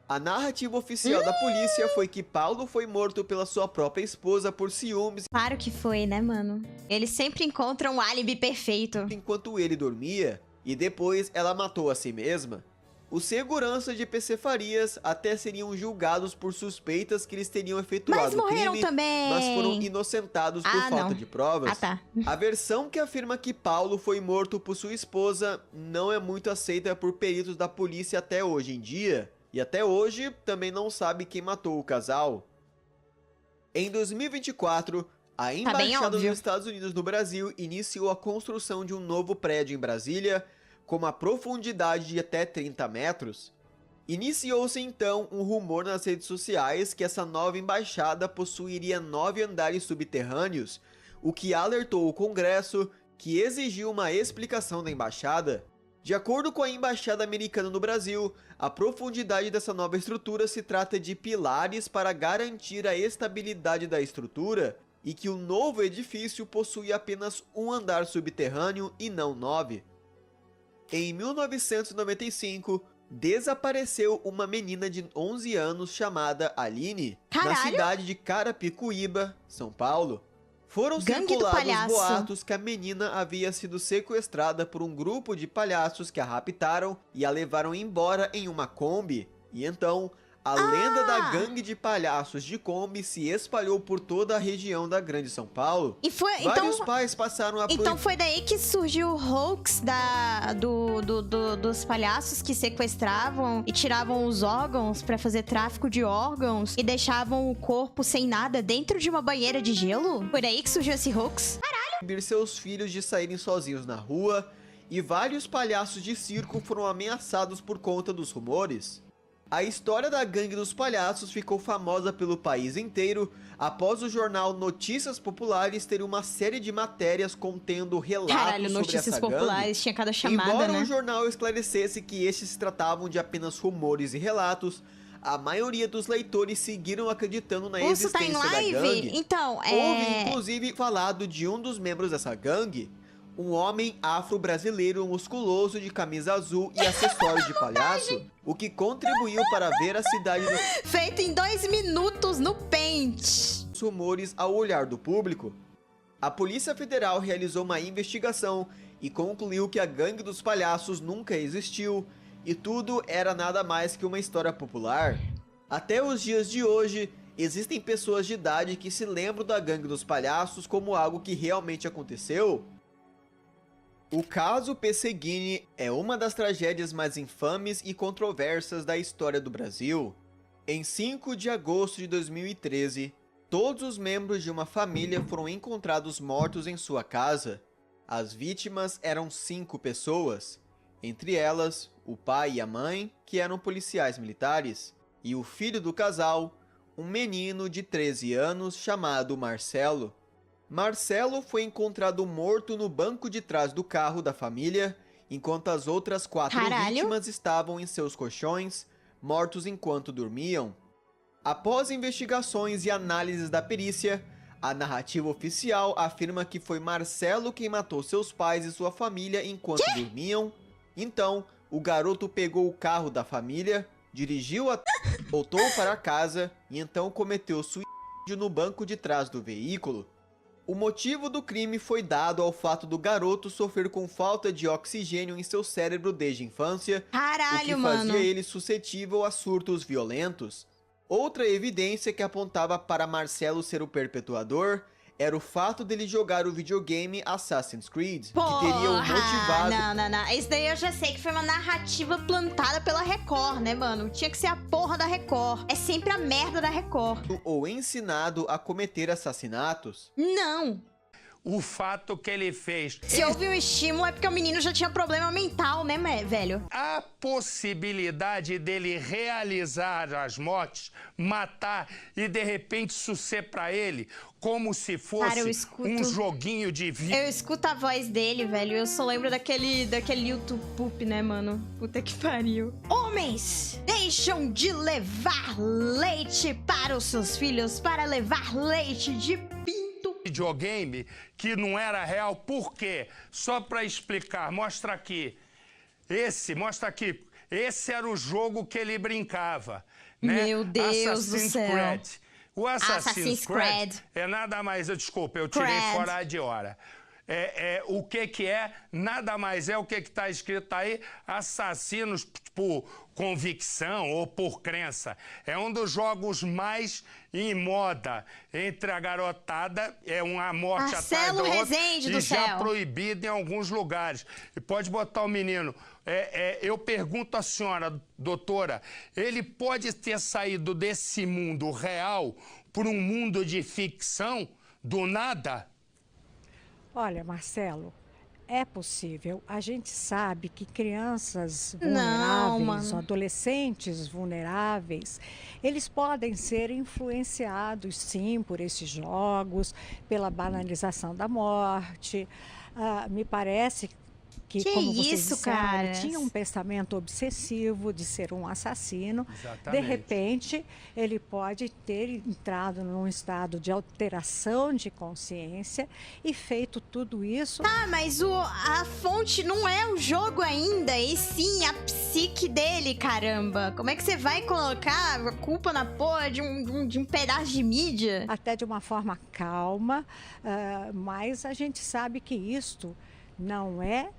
A narrativa oficial da polícia foi que Paulo foi morto pela sua própria esposa por ciúmes. Claro que foi, né, mano? Eles sempre encontram um álibi perfeito. Enquanto ele dormia, e depois ela matou a si mesma. Os seguranças de PC Farias até seriam julgados por suspeitas que eles teriam efetuado o crime, também. mas foram inocentados por falta de provas. Tá. A versão que afirma que Paulo foi morto por sua esposa não é muito aceita por peritos da polícia até hoje em dia, e até hoje também não sabe quem matou o casal. Em 2024, a Embaixada dos Estados Unidos no Brasil iniciou a construção de um novo prédio em Brasília, com uma profundidade de até 30 metros. Iniciou-se então um rumor nas redes sociais que essa nova embaixada possuiria 9 andares subterrâneos, o que alertou o Congresso, que exigiu uma explicação da embaixada. De acordo com a Embaixada Americana no Brasil, a profundidade dessa nova estrutura se trata de pilares para garantir a estabilidade da estrutura e que o novo edifício possui apenas um andar subterrâneo e não 9. Em 1995, desapareceu uma menina de 11 anos chamada Aline, na cidade de Carapicuíba, São Paulo. Foram circulados boatos que a menina havia sido sequestrada por um grupo de palhaços que a raptaram e a levaram embora em uma Kombi. E então, a lenda da gangue de palhaços de Kombi se espalhou por toda a região da Grande São Paulo. E foi, vários pais passaram a... Então foi daí que surgiu o hoax dos palhaços que sequestravam e tiravam os órgãos pra fazer tráfico de órgãos e deixavam o corpo sem nada dentro de uma banheira de gelo? Foi daí que surgiu esse hoax? Caralho! Seus filhos de saírem sozinhos na rua, e vários palhaços de circo foram ameaçados por conta dos rumores. A história da gangue dos palhaços ficou famosa pelo país inteiro após o jornal Notícias Populares ter uma série de matérias contendo relatos sobre essa gangue. Populares, tinha cada chamada, Embora né? o jornal esclarecesse que estes se tratavam de apenas rumores e relatos, a maioria dos leitores seguiram acreditando na existência da gangue. Então, Houve, inclusive, falado de um dos membros dessa gangue, um homem afro-brasileiro musculoso de camisa azul e acessórios de palhaço, o que contribuiu para ver a cidade... Feito em 2 minutos no Paint. Rumores ao olhar do público. A Polícia Federal realizou uma investigação e concluiu que a gangue dos palhaços nunca existiu e tudo era nada mais que uma história popular. Até os dias de hoje, existem pessoas de idade que se lembram da gangue dos palhaços como algo que realmente aconteceu. O caso Pesseguini é uma das tragédias mais infames e controversas da história do Brasil. Em 5 de agosto de 2013, todos os membros de uma família foram encontrados mortos em sua casa. As vítimas eram 5 pessoas, entre elas o pai e a mãe, que eram policiais militares, e o filho do casal, um menino de 13 anos chamado Marcelo. Marcelo foi encontrado morto no banco de trás do carro da família, enquanto as outras 4 vítimas estavam em seus colchões, mortos enquanto dormiam. Após investigações e análises da perícia, a narrativa oficial afirma que foi Marcelo quem matou seus pais e sua família enquanto dormiam. Então, o garoto pegou o carro da família, dirigiu voltou para casa e então cometeu suicídio no banco de trás do veículo. O motivo do crime foi dado ao fato do garoto sofrer com falta de oxigênio em seu cérebro desde a infância, o que fazia ele suscetível a surtos violentos. Outra evidência que apontava para Marcelo ser o perpetuador era o fato dele jogar o videogame Assassin's Creed, que teria o motivado... Não. Isso daí eu já sei que foi uma narrativa plantada pela Record, né, mano? Tinha que ser a porra da Record. É sempre a merda da Record. Ou ensinado a cometer assassinatos. Não. O fato que ele fez... Se houve um estímulo é porque o menino já tinha problema mental, né, velho? A possibilidade dele realizar as mortes, matar e de repente isso ser pra ele como se fosse um joguinho de vida. Eu escuto a voz dele, velho. Eu só lembro daquele YouTube poop, né, mano? Puta que pariu. Homens, deixam de levar leite para os seus filhos para levar leite de pinto. Videogame que não era real, por quê? Só pra explicar, mostra aqui. Mostra aqui. Esse era o jogo que ele brincava, né? Meu Deus do céu. Creed. O Assassin's Creed é nada mais, desculpa, eu tirei fora de hora. o que é, nada mais é o que está escrito aí, assassinos por convicção ou por crença. É um dos jogos mais em moda entre a garotada, é uma morte atrás da outra e já proibido em alguns lugares. E pode botar o menino. Eu pergunto à senhora, doutora, ele pode ter saído desse mundo real por um mundo de ficção do nada? Olha, Marcelo, é possível. A gente sabe que crianças vulneráveis, adolescentes vulneráveis, eles podem ser influenciados, sim, por esses jogos, pela banalização da morte. Me parece que como vocês disseram, ele tinha um pensamento obsessivo de ser um assassino. Exatamente. De repente, ele pode ter entrado num estado de alteração de consciência e feito tudo isso. Tá, mas a fonte não é o jogo ainda, e sim a psique dele, caramba. Como é que você vai colocar a culpa na porra de um pedaço de mídia? Até de uma forma calma, mas a gente sabe que isto não é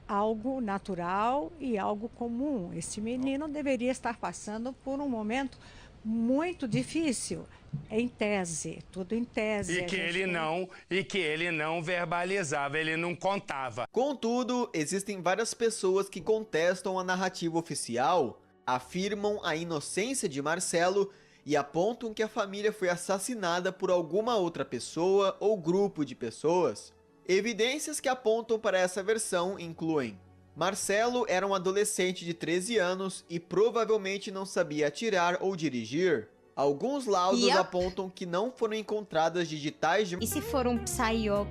algo natural e algo comum. Esse menino deveria estar passando por um momento muito difícil, em tese, tudo em tese. E que ele não verbalizava, ele não contava. Contudo, existem várias pessoas que contestam a narrativa oficial, afirmam a inocência de Marcelo e apontam que a família foi assassinada por alguma outra pessoa ou grupo de pessoas. Evidências que apontam para essa versão incluem: Marcelo era um adolescente de 13 anos e provavelmente não sabia atirar ou dirigir. Alguns laudos apontam que não foram encontradas digitais de... E se for um psyop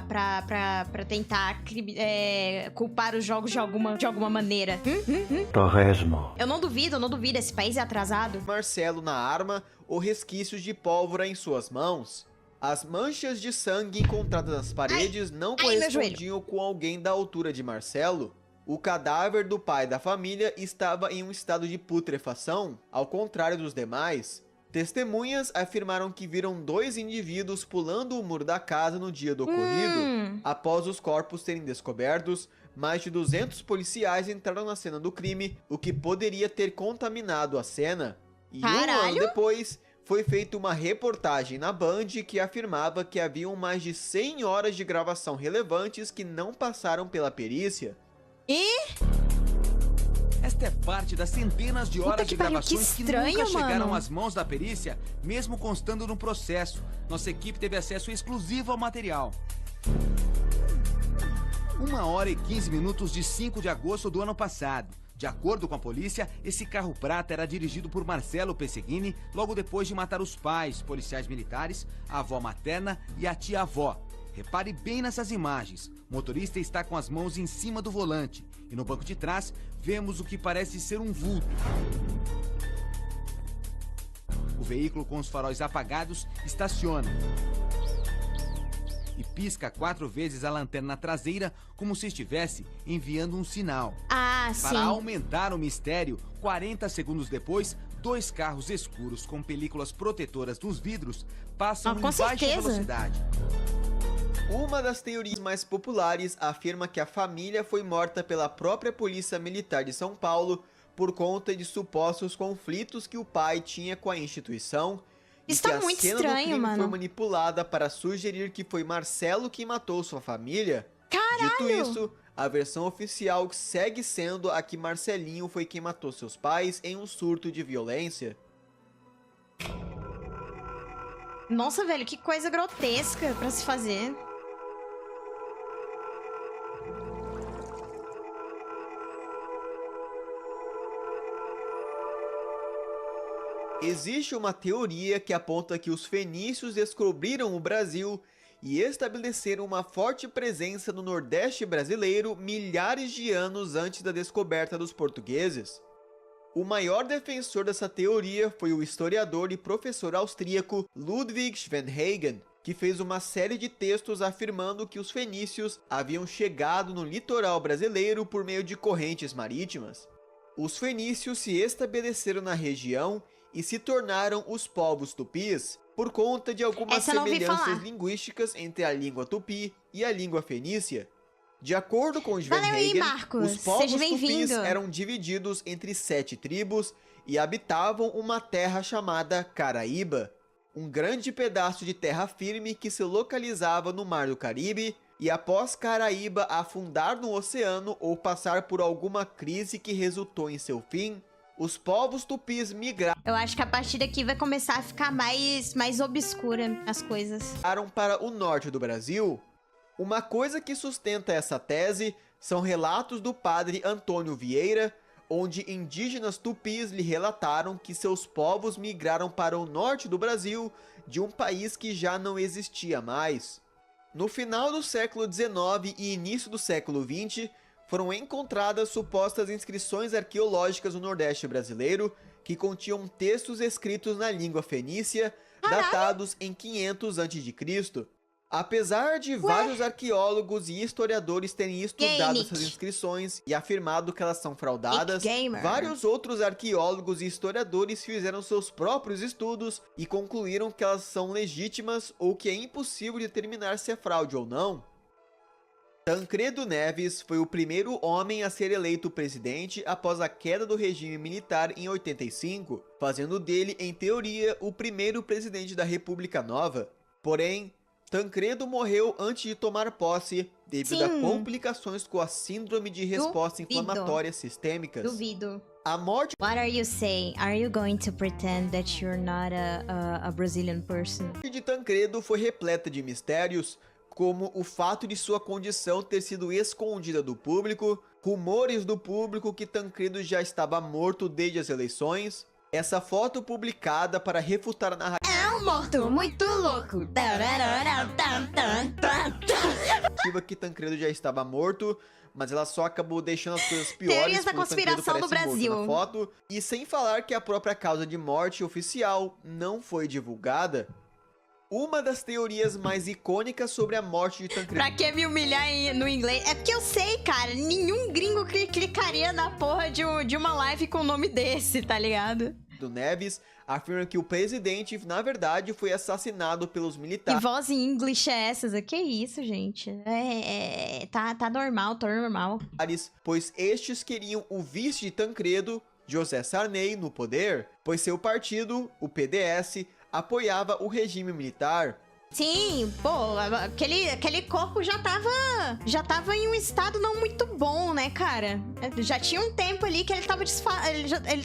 pra tentar culpar os jogos de alguma maneira? Torresmo. Eu não duvido, esse país é atrasado. Marcelo na arma ou resquícios de pólvora em suas mãos. As manchas de sangue encontradas nas paredes não correspondiam com alguém da altura de Marcelo. O cadáver do pai da família estava em um estado de putrefação, ao contrário dos demais. Testemunhas afirmaram que viram 2 indivíduos pulando o muro da casa no dia do ocorrido. Após os corpos serem descobertos, mais de 200 policiais entraram na cena do crime, o que poderia ter contaminado a cena. E um ano depois, foi feita uma reportagem na Band que afirmava que haviam mais de 100 horas de gravação relevantes que não passaram pela perícia. Esta é parte das centenas de horas de gravações que nunca chegaram às mãos da perícia, mesmo constando no processo. Nossa equipe teve acesso exclusivo ao material. 1h15 de 5 de agosto do ano passado. De acordo com a polícia, esse carro prata era dirigido por Marcelo Pesseguini logo depois de matar os pais, policiais militares, a avó materna e a tia-avó. Repare bem nessas imagens. O motorista está com as mãos em cima do volante e no banco de trás vemos o que parece ser um vulto. O veículo com os faróis apagados estaciona e pisca 4 vezes a lanterna traseira como se estivesse enviando um sinal. Para aumentar o mistério, 40 segundos depois, 2 carros escuros com películas protetoras nos vidros passam em baixa velocidade. Uma das teorias mais populares afirma que a família foi morta pela própria Polícia Militar de São Paulo por conta de supostos conflitos que o pai tinha com a instituição. Isso tá muito estranho, mano. Foi manipulada para sugerir que foi Marcelo quem matou sua família. Caralho! Dito isso, a versão oficial segue sendo a que Marcelinho foi quem matou seus pais em um surto de violência. Nossa, velho, que coisa grotesca pra se fazer. Existe uma teoria que aponta que os fenícios descobriram o Brasil e estabeleceram uma forte presença no Nordeste brasileiro milhares de anos antes da descoberta dos portugueses. O maior defensor dessa teoria foi o historiador e professor austríaco Ludwig Schwenhagen, que fez uma série de textos afirmando que os fenícios haviam chegado no litoral brasileiro por meio de correntes marítimas. Os fenícios se estabeleceram na região e se tornaram os povos tupis, por conta de algumas Essa eu não ouvi semelhanças falar. linguísticas entre a língua tupi e a língua fenícia. De acordo com Sven Valeu aí, Hagen, Marcos. os povos Seja tupis bem-vindo. eram divididos entre 7 tribos e habitavam uma terra chamada Caraíba, um grande pedaço de terra firme que se localizava no Mar do Caribe, e após Caraíba afundar no oceano ou passar por alguma crise que resultou em seu fim, os povos tupis migraram Eu acho que a partir daqui vai começar a ficar mais obscura as coisas. para o norte do Brasil. Uma coisa que sustenta essa tese são relatos do padre Antônio Vieira, onde indígenas tupis lhe relataram que seus povos migraram para o norte do Brasil, de um país que já não existia mais. No final do século XIX e início do século XX, foram encontradas supostas inscrições arqueológicas no Nordeste brasileiro que continham textos escritos na língua fenícia, datados em 500 a.C. Apesar de vários arqueólogos e historiadores terem estudado essas inscrições e afirmado que elas são fraudadas, vários outros arqueólogos e historiadores fizeram seus próprios estudos e concluíram que elas são legítimas ou que é impossível determinar se é fraude ou não. Tancredo Neves foi o primeiro homem a ser eleito presidente após a queda do regime militar em 85, fazendo dele, em teoria, o primeiro presidente da República Nova. Porém, Tancredo morreu antes de tomar posse devido a complicações com a síndrome de resposta inflamatória sistêmicas. Duvido. A morte What are you saying? Are you going to pretend that you're not a Brazilian person? de Tancredo foi repleta de mistérios, como o fato de sua condição ter sido escondida do público, rumores do público que Tancredo já estava morto desde as eleições, essa foto publicada para refutar a narrativa Morto, muito louco. que Tancredo já estava morto, mas ela só acabou deixando as coisas piores. Teorias da quando conspiração Tancredo do aparece morto Brasil. na foto, e sem falar que a própria causa de morte oficial não foi divulgada. Uma das teorias mais icônicas sobre a morte de Tancredo Pra que me humilhar no inglês? É porque eu sei, cara, nenhum gringo clicaria na porra de uma live com o nome desse, tá ligado? Neves afirma que o presidente, na verdade, foi assassinado pelos Que militares. voz em inglês é essa? Que isso, gente? Tá normal, Pois estes queriam o vice de Tancredo, José Sarney, no poder, pois seu partido, o PDS, apoiava o regime militar. Sim, pô, aquele corpo já tava em um estado não muito bom, né, cara? Já tinha um tempo ali que ele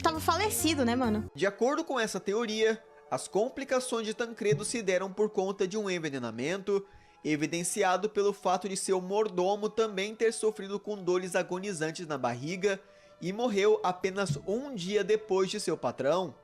tava falecido, né, mano? De acordo com essa teoria, as complicações de Tancredo se deram por conta de um envenenamento, evidenciado pelo fato de seu mordomo também ter sofrido com dores agonizantes na barriga e morreu apenas um dia depois de seu patrão.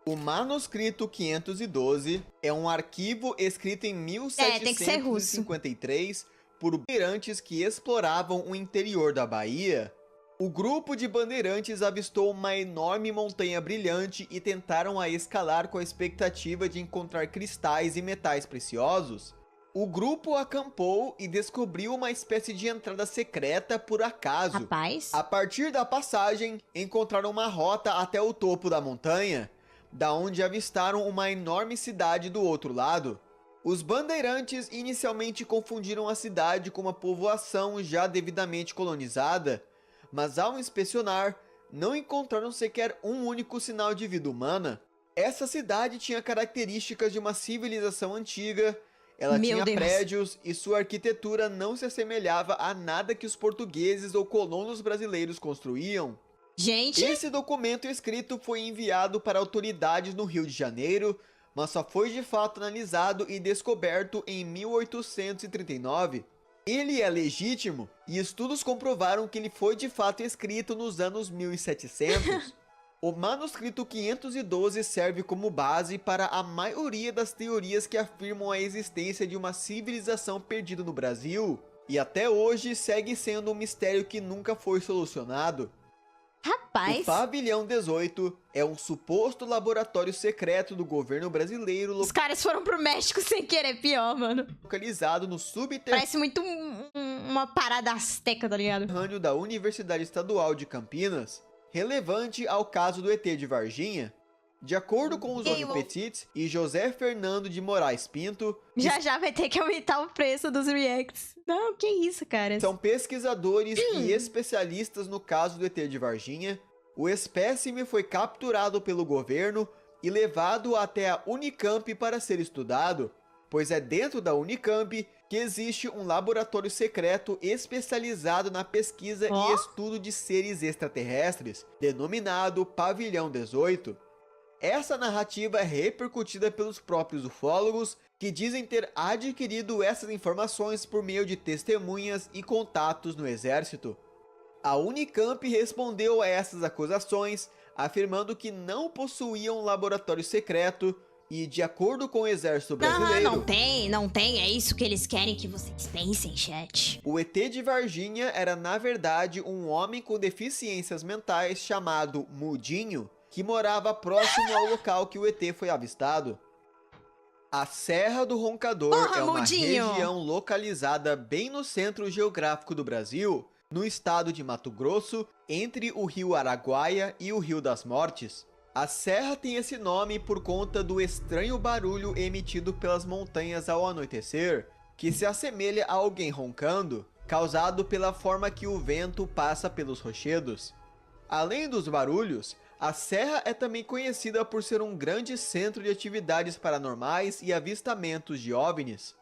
O manuscrito 512 é um arquivo escrito em 1753 por bandeirantes que exploravam o interior da Bahia. O grupo de bandeirantes avistou uma enorme montanha brilhante e tentaram a escalar com a expectativa de encontrar cristais e metais preciosos. O grupo acampou e descobriu uma espécie de entrada secreta por acaso. Rapaz. A partir da passagem, encontraram uma rota até o topo da montanha, da onde avistaram uma enorme cidade do outro lado. Os bandeirantes inicialmente confundiram a cidade com uma povoação já devidamente colonizada, mas ao inspecionar, não encontraram sequer um único sinal de vida humana. Essa cidade tinha características de uma civilização antiga, ela tinha prédios e sua arquitetura não se assemelhava a nada que os portugueses ou colonos brasileiros construíam. Gente! Esse documento escrito foi enviado para autoridades no Rio de Janeiro, mas só foi de fato analisado e descoberto em 1839. Ele é legítimo e estudos comprovaram que ele foi de fato escrito nos anos 1700. O manuscrito 512 serve como base para a maioria das teorias que afirmam a existência de uma civilização perdida no Brasil, e até hoje segue sendo um mistério que nunca foi solucionado. Rapaz! O Pavilhão 18 é um suposto laboratório secreto do governo brasileiro. Os caras foram pro México sem querer, pior, mano. Localizado no subterrâneo. Parece muito uma parada azteca, tá ligado? Da Universidade Estadual de Campinas, relevante ao caso do ET de Varginha. De acordo com os Osni Petit e José Fernando de Moraes Pinto... Já vai ter que aumentar o preço dos reacts. Não, que isso, cara. São pesquisadores e especialistas no caso do ET de Varginha. O espécime foi capturado pelo governo e levado até a Unicamp para ser estudado, pois é dentro da Unicamp que existe um laboratório secreto especializado na pesquisa e estudo de seres extraterrestres, denominado Pavilhão 18. Essa narrativa é repercutida pelos próprios ufólogos, que dizem ter adquirido essas informações por meio de testemunhas e contatos no exército. A Unicamp respondeu a essas acusações, afirmando que não possuía um laboratório secreto e, de acordo com o exército brasileiro... Não tem, é isso que eles querem que vocês pensem, chat. O ET de Varginha era, na verdade, um homem com deficiências mentais chamado Mudinho, que morava próximo ao local que o ET foi avistado. A Serra do Roncador é uma região localizada bem no centro geográfico do Brasil, no estado de Mato Grosso, entre o rio Araguaia e o Rio das Mortes. A serra tem esse nome por conta do estranho barulho emitido pelas montanhas ao anoitecer, que se assemelha a alguém roncando, causado pela forma que o vento passa pelos rochedos. Além dos barulhos, a serra é também conhecida por ser um grande centro de atividades paranormais e avistamentos de OVNIs.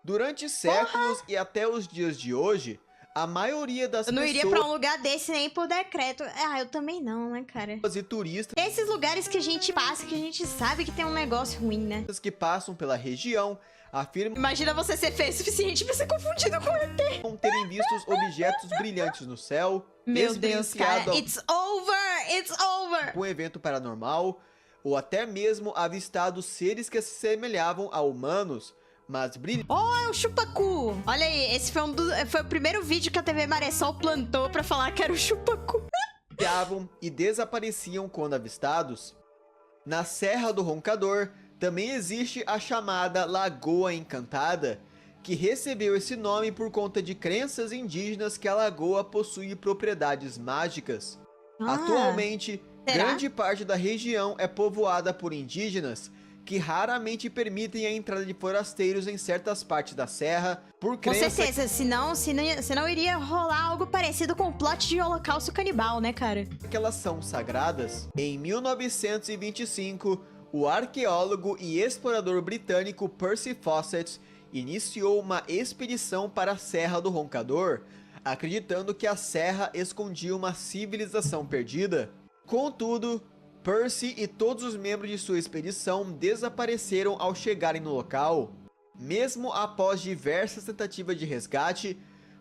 Durante séculos e até os dias de hoje, a maioria das pessoas... Eu não iria pra um lugar desse nem por decreto. Ah, eu também não, né, cara? E turistas... Esses lugares que a gente passa, que a gente sabe que tem um negócio ruim, né? Que passam pela região afirmam... Imagina você ser feio o suficiente pra ser confundido com o ET. ...com terem visto objetos brilhantes no céu... Meu Deus, cara. It's over! Com um evento paranormal, ou até mesmo avistado seres que se semelhavam a humanos, mas brilhantes. É o chupacu! Olha aí, esse foi o primeiro vídeo que a TV Maressol plantou pra falar que era o chupacu. Brilhavam e desapareciam quando avistados. Na Serra do Roncador, também existe a chamada Lagoa Encantada, que recebeu esse nome por conta de crenças indígenas que a lagoa possui propriedades mágicas. Atualmente, grande parte da região é povoada por indígenas, que raramente permitem a entrada de forasteiros em certas partes da serra, por crença... Com certeza, senão iria rolar algo parecido com o plot de Holocausto Canibal, né, cara? ...que elas são sagradas. Em 1925, o arqueólogo e explorador britânico Percy Fawcett iniciou uma expedição para a Serra do Roncador, acreditando que a serra escondia uma civilização perdida. Contudo, Percy e todos os membros de sua expedição desapareceram ao chegarem no local. Mesmo após diversas tentativas de resgate,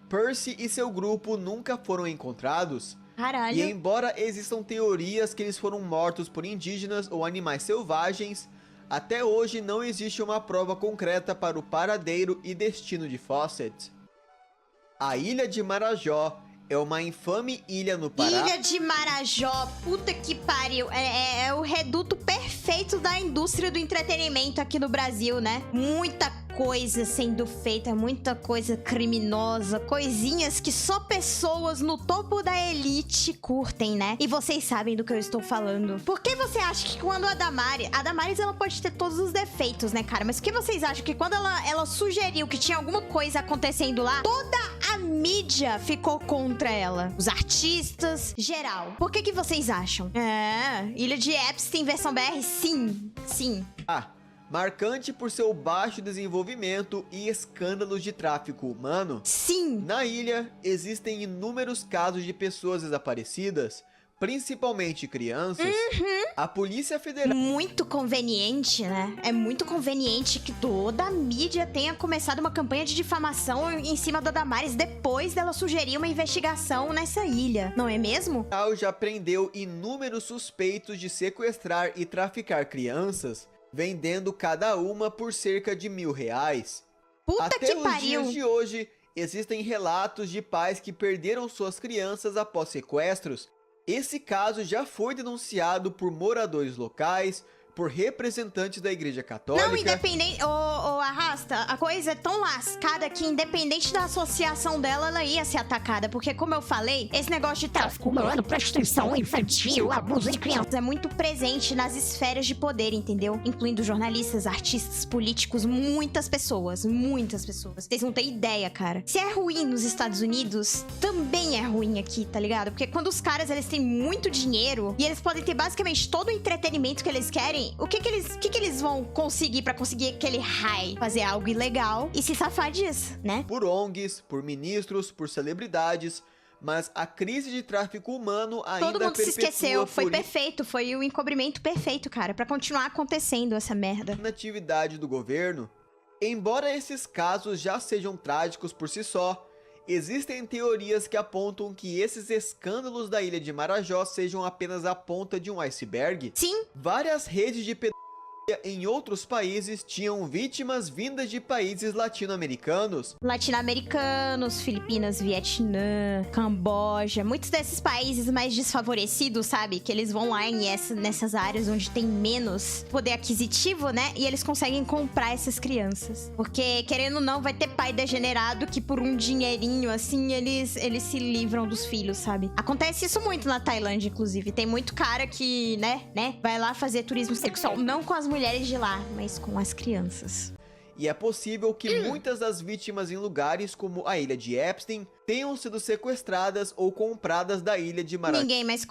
Percy e seu grupo nunca foram encontrados. Caralho. E embora existam teorias que eles foram mortos por indígenas ou animais selvagens, até hoje não existe uma prova concreta para o paradeiro e destino de Fawcett. A Ilha de Marajó é uma infame ilha no Pará. Ilha de Marajó, puta que pariu. É o reduto perfeito da indústria do entretenimento aqui no Brasil, né? Muita coisa sendo feita, muita coisa criminosa, coisinhas que só pessoas no topo da elite curtem, né? E vocês sabem do que eu estou falando. Por que você acha que quando a Damares ela pode ter todos os defeitos, né, cara? Mas por que vocês acham que quando ela sugeriu que tinha alguma coisa acontecendo lá, toda a mídia ficou contra ela? Os artistas, geral. Por que vocês acham? Ilha de Epstein versão BR? Sim. Marcante por seu baixo desenvolvimento e escândalos de tráfico humano. Sim. Na ilha, existem inúmeros casos de pessoas desaparecidas, principalmente crianças. A Polícia Federal... Muito conveniente, né? É muito conveniente que toda a mídia tenha começado uma campanha de difamação em cima da Damares depois dela sugerir uma investigação nessa ilha, não é mesmo? Já prendeu inúmeros suspeitos de sequestrar e traficar crianças, vendendo cada uma por cerca de R$1.000. Puta que pariu! Até os dias de hoje, existem relatos de pais que perderam suas crianças após sequestros. Esse caso já foi denunciado por moradores locais, por representantes da Igreja Católica. Não, independente... arrasta, a coisa é tão lascada que independente da associação dela, ela ia ser atacada. Porque, como eu falei, esse negócio de tráfico humano, prostituição infantil, abuso de crianças é muito presente nas esferas de poder, entendeu? Incluindo jornalistas, artistas, políticos, muitas pessoas. Muitas pessoas. Vocês não têm ideia, cara. Se é ruim nos Estados Unidos, também é ruim aqui, tá ligado? Porque quando os caras, eles têm muito dinheiro e eles podem ter basicamente todo o entretenimento que eles querem, o que eles vão conseguir pra conseguir aquele high? Fazer algo ilegal e se safar disso, né? Por ONGs, por ministros, por celebridades, mas a crise de tráfico humano ainda todo mundo se esqueceu, foi por perfeito, foi o encobrimento perfeito, cara, pra continuar acontecendo essa merda. Na atividade do governo, embora esses casos já sejam trágicos por si só, existem teorias que apontam que esses escândalos da ilha de Marajó sejam apenas a ponta de um iceberg. Sim. Várias redes de pedofilia em outros países tinham vítimas vindas de países latino-americanos. Latino-americanos, Filipinas, Vietnã, Camboja, muitos desses países mais desfavorecidos, sabe? Que eles vão lá nessas áreas onde tem menos poder aquisitivo, né? E eles conseguem comprar essas crianças. Porque, querendo ou não, vai ter pai degenerado que por um dinheirinho, assim, eles se livram dos filhos, sabe? Acontece isso muito na Tailândia, inclusive. Tem muito cara que, né, vai lá fazer turismo sexual, não com as mulheres de lá, mas com as crianças. E é possível que muitas das vítimas em lugares como a ilha de Epstein tenham sido sequestradas ou compradas da ilha de Marajó. Ninguém mais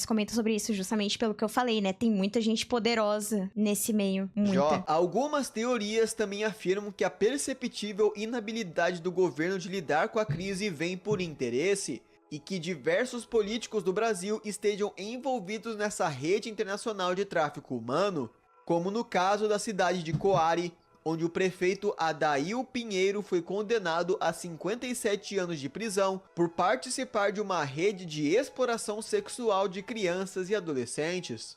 comenta sobre isso, justamente pelo que eu falei, né? Tem muita gente poderosa nesse meio, muita. Algumas teorias também afirmam que a perceptível inabilidade do governo de lidar com a crise vem por interesse e que diversos políticos do Brasil estejam envolvidos nessa rede internacional de tráfico humano, como no caso da cidade de Coari, onde o prefeito Adail Pinheiro foi condenado a 57 anos de prisão por participar de uma rede de exploração sexual de crianças e adolescentes.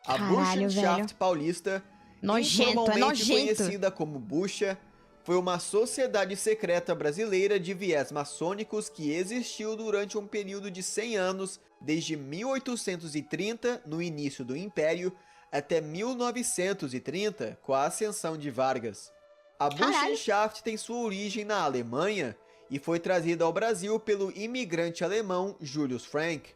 A Burschenschaft Paulista, normalmente conhecida como Bucha, foi uma sociedade secreta brasileira de viés maçônicos que existiu durante um período de 100 anos, desde 1830, no início do Império, até 1930, com a ascensão de Vargas. A Burschenschaft tem sua origem na Alemanha e foi trazida ao Brasil pelo imigrante alemão Julius Frank.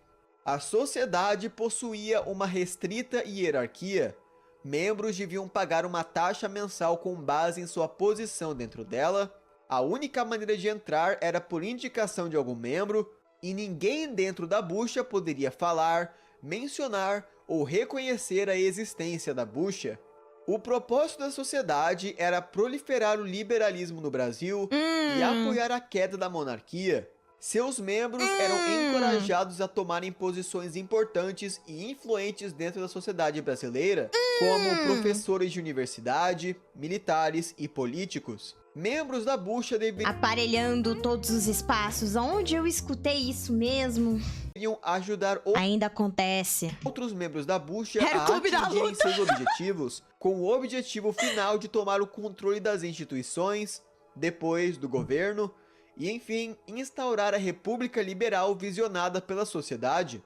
A sociedade possuía uma restrita hierarquia. Membros deviam pagar uma taxa mensal com base em sua posição dentro dela. A única maneira de entrar era por indicação de algum membro, e ninguém dentro da bucha poderia falar, mencionar ou reconhecer a existência da bucha. O propósito da sociedade era proliferar o liberalismo no Brasil e apoiar a queda da monarquia. Seus membros eram encorajados a tomarem posições importantes e influentes dentro da sociedade brasileira, como professores de universidade, militares e políticos. Membros da bucha deveriam aparelhando todos os espaços. Onde eu escutei isso mesmo? Ajudar ainda acontece. Outros membros da bucha a atingirem seus objetivos, com o objetivo final de tomar o controle das instituições, depois do governo, e enfim, instaurar a República Liberal visionada pela sociedade.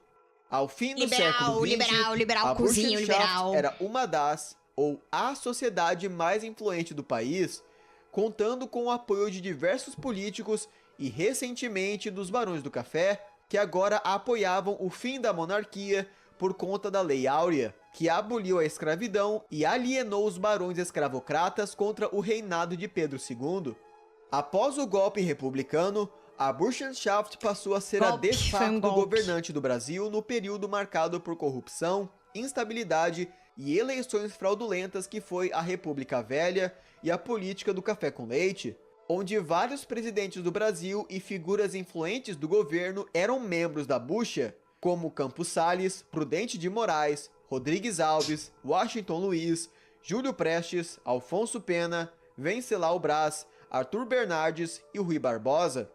Ao fim do século XX, a Burschenschaft era uma das, ou a sociedade mais influente do país, contando com o apoio de diversos políticos e recentemente dos Barões do Café, que agora apoiavam o fim da monarquia por conta da Lei Áurea, que aboliu a escravidão e alienou os barões escravocratas contra o reinado de Pedro II. Após o golpe republicano, a Burschenschaft passou a ser a de facto governante do Brasil no período marcado por corrupção, instabilidade e eleições fraudulentas que foi a República Velha e a política do café com leite, onde vários presidentes do Brasil e figuras influentes do governo eram membros da bucha, como Campos Salles, Prudente de Moraes, Rodrigues Alves, Washington Luiz, Júlio Prestes, Alfonso Pena, Venceslau Braz, Arthur Bernardes e Rui Barbosa.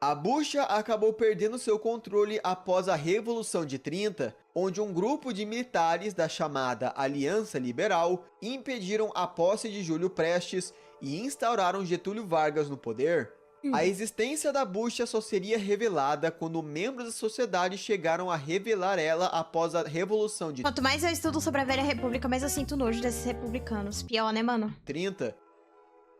A bucha acabou perdendo seu controle após a Revolução de 30, onde um grupo de militares da chamada Aliança Liberal impediram a posse de Júlio Prestes e instauraram Getúlio Vargas no poder. A existência da bucha só seria revelada quando membros da sociedade chegaram a revelar ela após a Revolução de Quanto mais eu estudo sobre a Velha República, mais eu sinto nojo desses republicanos. Pior, né, mano? 30.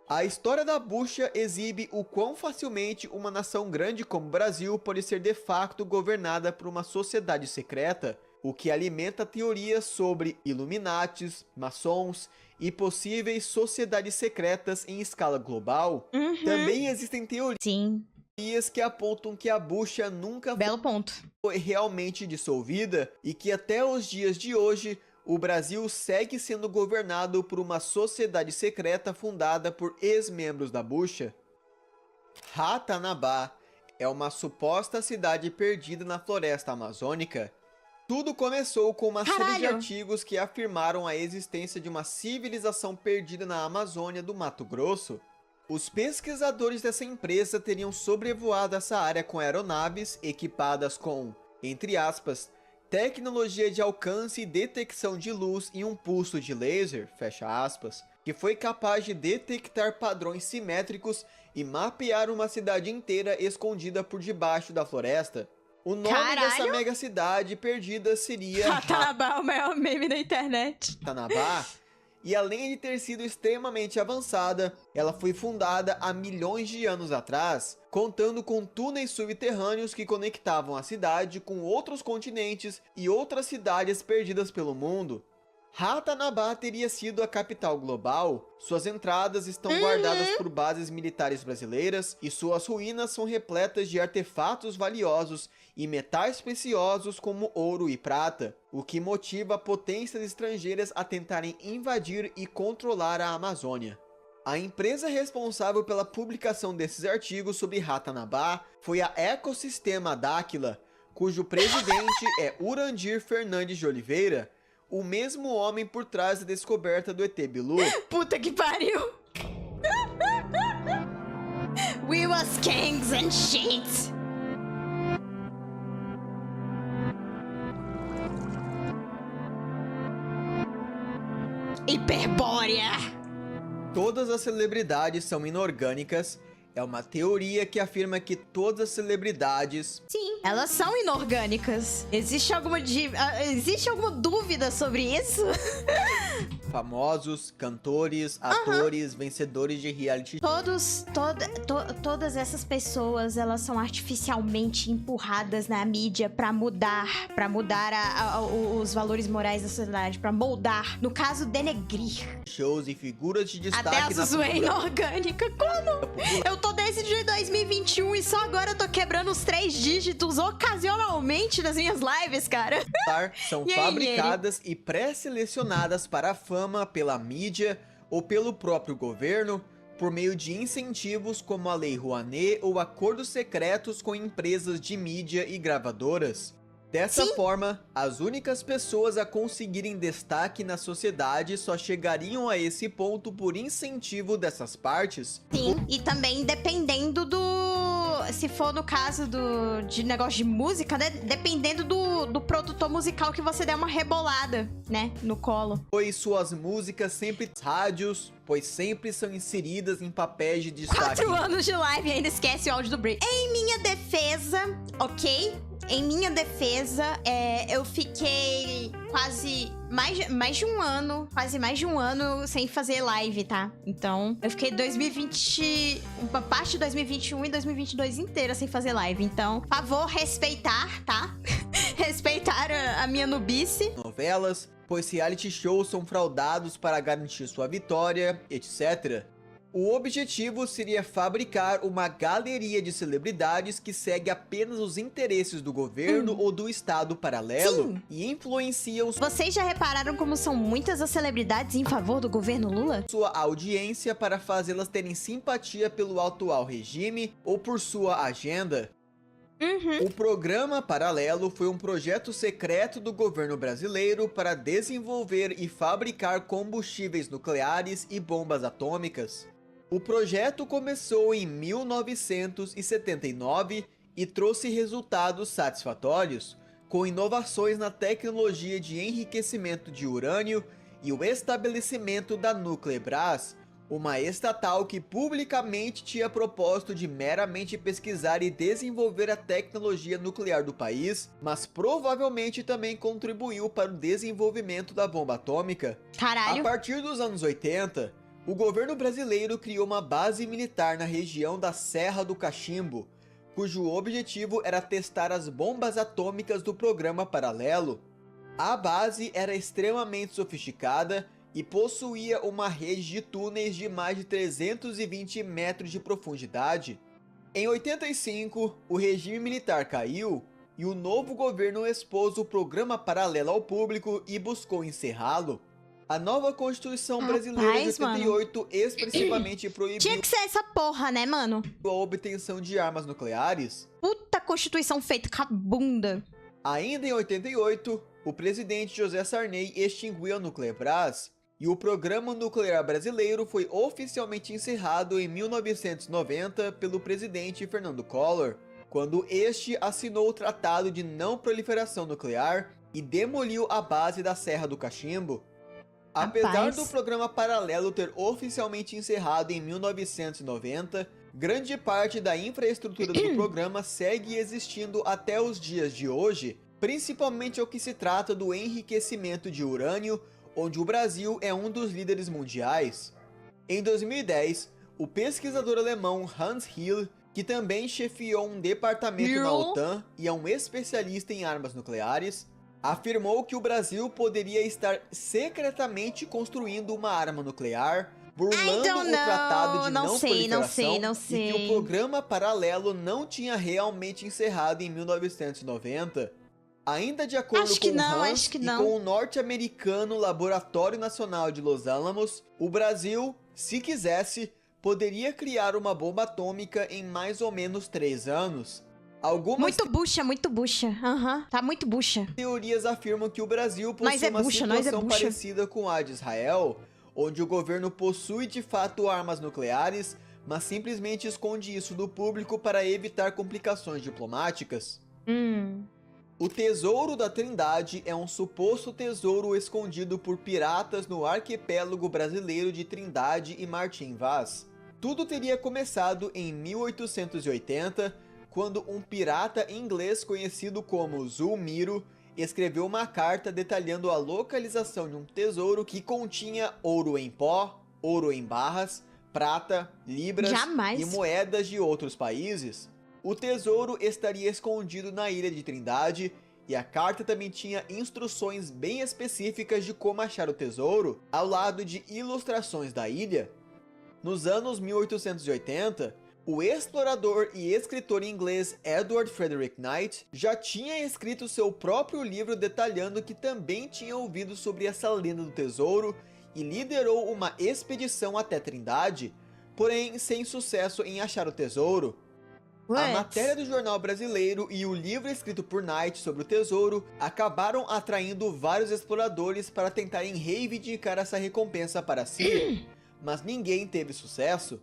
A história da bucha exibe o quão facilmente uma nação grande como o Brasil pode ser de facto governada por uma sociedade secreta, o que alimenta teorias sobre Illuminatis, maçons e possíveis sociedades secretas em escala global. Também existem teorias que apontam que a bucha nunca foi realmente dissolvida e que até os dias de hoje o Brasil segue sendo governado por uma sociedade secreta fundada por ex-membros da bucha. Ratanabá é uma suposta cidade perdida na floresta amazônica. Tudo começou com uma série de artigos que afirmaram a existência de uma civilização perdida na Amazônia do Mato Grosso. Os pesquisadores dessa empresa teriam sobrevoado essa área com aeronaves equipadas com, entre aspas, tecnologia de alcance e detecção de luz e um pulso de laser, fecha aspas, que foi capaz de detectar padrões simétricos e mapear uma cidade inteira escondida por debaixo da floresta. O nome dessa mega cidade perdida seria Ratanabá, o maior meme da internet. Ratanabá, e além de ter sido extremamente avançada, ela foi fundada há milhões de anos atrás, contando com túneis subterrâneos que conectavam a cidade com outros continentes e outras cidades perdidas pelo mundo. Ratanabá teria sido a capital global. Suas entradas estão guardadas por bases militares brasileiras e suas ruínas são repletas de artefatos valiosos e metais preciosos como ouro e prata, o que motiva potências estrangeiras a tentarem invadir e controlar a Amazônia. A empresa responsável pela publicação desses artigos sobre Ratanabá foi a Ecosistema Dáquila, cujo presidente é Urandir Fernandes de Oliveira, o mesmo homem por trás da descoberta do ET Bilu. Puta que pariu! We was kings and shit! Hiperbórea! Todas as celebridades são inorgânicas. É uma teoria que afirma que todas as celebridades... Sim, elas são inorgânicas. Existe alguma dúvida sobre isso? Famosos, cantores, atores, vencedores de reality... Todas essas pessoas, elas são artificialmente empurradas na mídia pra mudar os valores morais da sociedade, pra moldar, no caso, denegrir. Shows e figuras de destaque... Até a Zuzu é inorgânica, como? Eu tô desde 2021 e só agora eu tô quebrando os 3 dígitos ocasionalmente nas minhas lives, cara. São fabricadas e pré-selecionadas para a fama pela mídia ou pelo próprio governo por meio de incentivos como a Lei Rouanet ou acordos secretos com empresas de mídia e gravadoras. Dessa forma, as únicas pessoas a conseguirem destaque na sociedade só chegariam a esse ponto por incentivo dessas partes. Sim, e também dependendo se for no caso de negócio de música, né? Dependendo do produtor musical que você der uma rebolada, né? No colo. Pois suas músicas sempre rádios, pois sempre são inseridas em papéis de destaque. 4 anos de live e ainda esquece o áudio do break. Em minha defesa, ok? Em minha defesa, eu fiquei quase mais de um ano, quase mais de um ano sem fazer live, tá? Então, eu fiquei 2020, uma parte de 2021 e 2022 inteira sem fazer live. Então, por favor, respeitar, tá? Respeitar a minha nubice. Novelas, pois reality shows são fraudados para garantir sua vitória, etc. O objetivo seria fabricar uma galeria de celebridades que segue apenas os interesses do governo ou do estado paralelo e influencia os... Vocês já repararam como são muitas as celebridades em favor do governo Lula? Sua audiência para fazê-las terem simpatia pelo atual regime ou por sua agenda. O programa Paralelo foi um projeto secreto do governo brasileiro para desenvolver e fabricar combustíveis nucleares e bombas atômicas. O projeto começou em 1979 e trouxe resultados satisfatórios, com inovações na tecnologia de enriquecimento de urânio e o estabelecimento da Nucleabras, uma estatal que publicamente tinha propósito de meramente pesquisar e desenvolver a tecnologia nuclear do país, mas provavelmente também contribuiu para o desenvolvimento da bomba atômica. Caralho. A partir dos anos 80, o governo brasileiro criou uma base militar na região da Serra do Cachimbo, cujo objetivo era testar as bombas atômicas do programa paralelo. A base era extremamente sofisticada e possuía uma rede de túneis de mais de 320 metros de profundidade. Em 85, o regime militar caiu e o novo governo expôs o programa paralelo ao público e buscou encerrá-lo. A nova Constituição brasileira de 88 expressivamente proibiu... Tinha que ser essa porra, né, mano? ...a obtenção de armas nucleares. Puta Constituição feita com a bunda. Ainda em 88, o presidente José Sarney extinguiu a Nucleabras e o programa nuclear brasileiro foi oficialmente encerrado em 1990 pelo presidente Fernando Collor, quando este assinou o Tratado de Não Proliferação Nuclear e demoliu a base da Serra do Cachimbo. Apesar do programa paralelo ter oficialmente encerrado em 1990, grande parte da infraestrutura do programa segue existindo até os dias de hoje, principalmente ao que se trata do enriquecimento de urânio, onde o Brasil é um dos líderes mundiais. Em 2010, o pesquisador alemão Hans Hill, que também chefiou um departamento na OTAN e é um especialista em armas nucleares, afirmou que o Brasil poderia estar secretamente construindo uma arma nuclear, burlando o Tratado de Não Proliferação e que o programa paralelo não tinha realmente encerrado em 1990. Ainda de acordo com Hans e com o norte-americano Laboratório Nacional de Los Alamos, o Brasil, se quisesse, poderia criar uma bomba atômica em mais ou menos 3 anos. Muito bucha. Tá muito bucha. Teorias afirmam que o Brasil possui uma situação parecida com a de Israel, onde o governo possui de fato armas nucleares, mas simplesmente esconde isso do público para evitar complicações diplomáticas. O Tesouro da Trindade é um suposto tesouro escondido por piratas no arquipélago brasileiro de Trindade e Martim Vaz. Tudo teria começado em 1880, quando um pirata inglês conhecido como Zulmiro escreveu uma carta detalhando a localização de um tesouro que continha ouro em pó, ouro em barras, prata, libras e moedas de outros países. O tesouro estaria escondido na ilha de Trindade e a carta também tinha instruções bem específicas de como achar o tesouro, ao lado de ilustrações da ilha. Nos anos 1880, o explorador e escritor inglês Edward Frederick Knight já tinha escrito seu próprio livro detalhando que também tinha ouvido sobre essa lenda do tesouro e liderou uma expedição até Trindade, porém sem sucesso em achar o tesouro. A matéria do jornal brasileiro e o livro escrito por Knight sobre o tesouro acabaram atraindo vários exploradores para tentarem reivindicar essa recompensa para si, mas ninguém teve sucesso.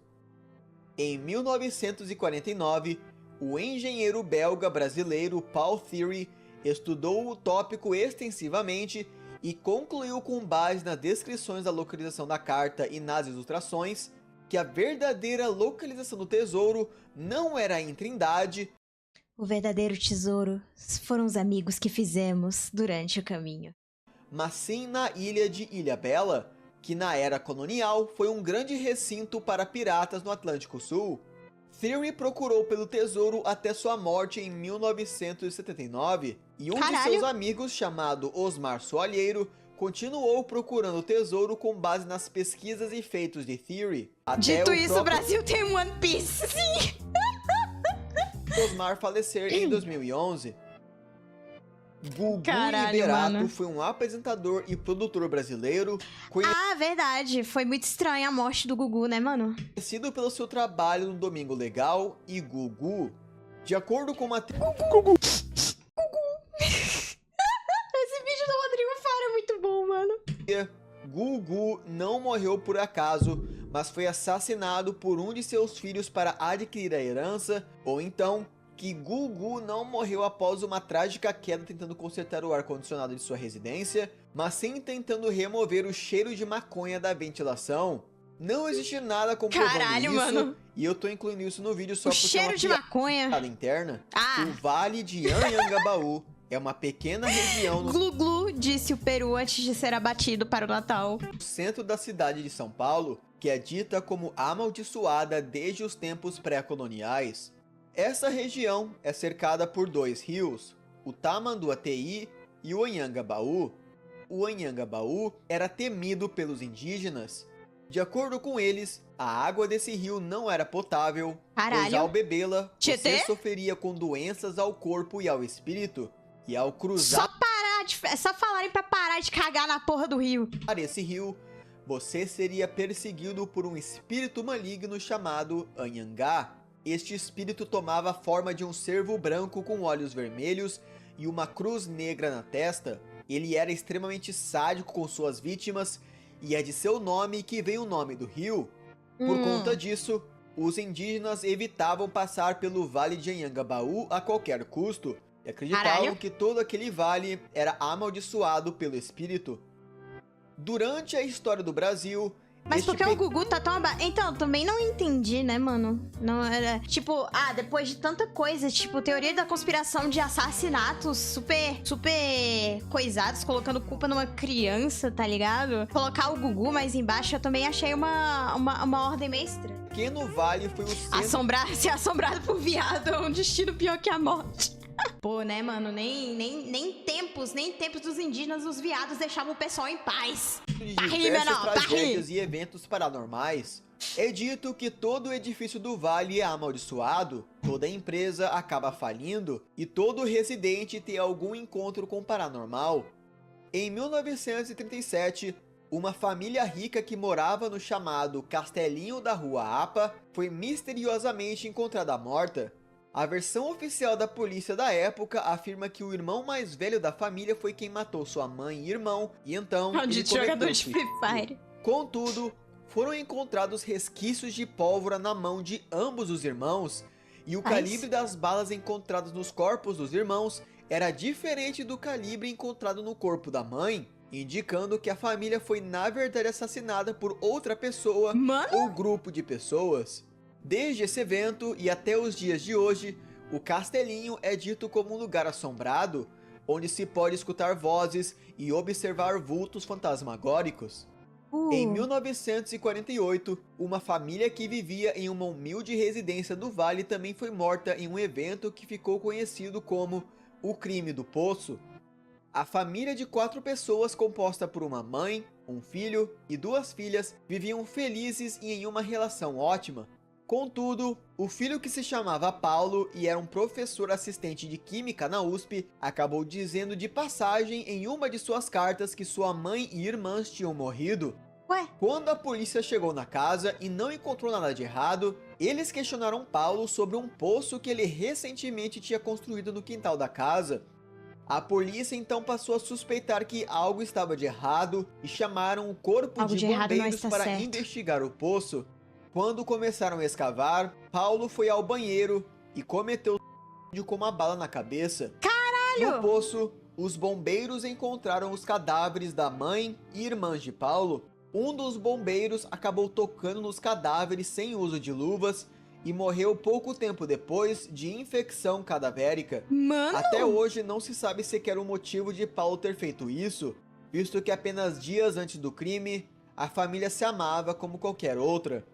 Em 1949, o engenheiro belga brasileiro Paul Thiry estudou o tópico extensivamente e concluiu com base nas descrições da localização da carta e nas ilustrações que a verdadeira localização do tesouro não era em Trindade. O verdadeiro tesouro foram os amigos que fizemos durante o caminho. Mas sim na ilha de Ilhabela, que na era colonial foi um grande recinto para piratas no Atlântico Sul. Thiry procurou pelo tesouro até sua morte em 1979, e um de seus amigos, chamado Osmar Soalheiro, continuou procurando o tesouro com base nas pesquisas e feitos de Thiry. Dito isso, o Brasil tem um One Piece, sim! Osmar falecer em 2011. Gugu Liberato foi um apresentador e produtor brasileiro Ah, verdade. Foi muito estranha a morte do Gugu, né, mano? conhecido pelo seu trabalho no Domingo Legal e Gugu. De acordo com uma... Gugu! Esse vídeo do Rodrigo Faro é muito bom, mano. Gugu não morreu por acaso, mas foi assassinado por um de seus filhos para adquirir a herança, ou então que Gugu não morreu após uma trágica queda tentando consertar o ar-condicionado de sua residência, mas sim tentando remover o cheiro de maconha da ventilação. Não existe nada comprovando Caralho, isso, mano. e eu tô incluindo isso no vídeo só O porque cheiro é uma de maconha. piada interna. Ah. O Vale de Anhangabaú é uma pequena região no Glu-glu, disse o peru antes de ser abatido para o Natal. centro da cidade de São Paulo, que é dita como amaldiçoada desde os tempos pré-coloniais. Essa região é cercada por 2 rios, o Tamanduateí e o Anhangabaú. O Anhangabaú era temido pelos indígenas. De acordo com eles, a água desse rio não era potável, pois ao bebê-la, você sofreria com doenças ao corpo e ao espírito. E ao cruzar Só falarem pra parar de cagar na porra do rio. esse rio, você seria perseguido por um espírito maligno chamado Anhangá. Este espírito tomava a forma de um cervo branco com olhos vermelhos e uma cruz negra na testa. Ele era extremamente sádico com suas vítimas e é de seu nome que vem o nome do rio. Por conta disso, os indígenas evitavam passar pelo Vale de Anhangabaú a qualquer custo e acreditavam que todo aquele vale era amaldiçoado pelo espírito. Durante a história do Brasil... Mas porque o Gugu tá tão abaixo... Então, também não entendi, né, mano? Não era... Tipo, depois de tanta coisa, tipo, teoria da conspiração de assassinatos super coisados, colocando culpa numa criança, tá ligado? Colocar o Gugu mais embaixo, eu também achei uma ordem meio estranha. Pequeno Vale foi o centro... Ser assombrado por viado é um destino pior que a morte. Pô, né, mano? Nem tempos dos indígenas, os viados deixavam o pessoal em paz. De diversas tragédias e eventos paranormais. É dito que todo o edifício do vale é amaldiçoado, toda empresa acaba falindo e todo residente tem algum encontro com o paranormal. Em 1937, uma família rica que morava no chamado Castelinho da Rua Apa foi misteriosamente encontrada morta. A versão oficial da polícia da época afirma que o irmão mais velho da família foi quem matou sua mãe e irmão, e então ele jogador de Free Fire. Contudo, foram encontrados resquícios de pólvora na mão de ambos os irmãos, e o calibre das balas encontradas nos corpos dos irmãos era diferente do calibre encontrado no corpo da mãe, indicando que a família foi na verdade assassinada por outra pessoa ou grupo de pessoas. Desde esse evento e até os dias de hoje, o Castelinho é dito como um lugar assombrado, onde se pode escutar vozes e observar vultos fantasmagóricos. Em 1948, uma família que vivia em uma humilde residência do Vale também foi morta em um evento que ficou conhecido como o Crime do Poço. A família de 4 pessoas, composta por uma mãe, um filho e 2 filhas, viviam felizes e em uma relação ótima. Contudo, o filho, que se chamava Paulo e era um professor assistente de química na USP, acabou dizendo de passagem em uma de suas cartas que sua mãe e irmãs tinham morrido. Quando a polícia chegou na casa e não encontrou nada de errado, eles questionaram Paulo sobre um poço que ele recentemente tinha construído no quintal da casa. A polícia então passou a suspeitar que algo estava de errado e chamaram o corpo de bombeiros para investigar o poço. Quando começaram a escavar, Paulo foi ao banheiro e cometeu suicídio com uma bala na cabeça. Caralho! No poço, os bombeiros encontraram os cadáveres da mãe e irmãs de Paulo. Um dos bombeiros acabou tocando nos cadáveres sem uso de luvas e morreu pouco tempo depois de infecção cadavérica. Mano! Até hoje não se sabe sequer o motivo de Paulo ter feito isso, visto que apenas dias antes do crime, a família se amava como qualquer outra.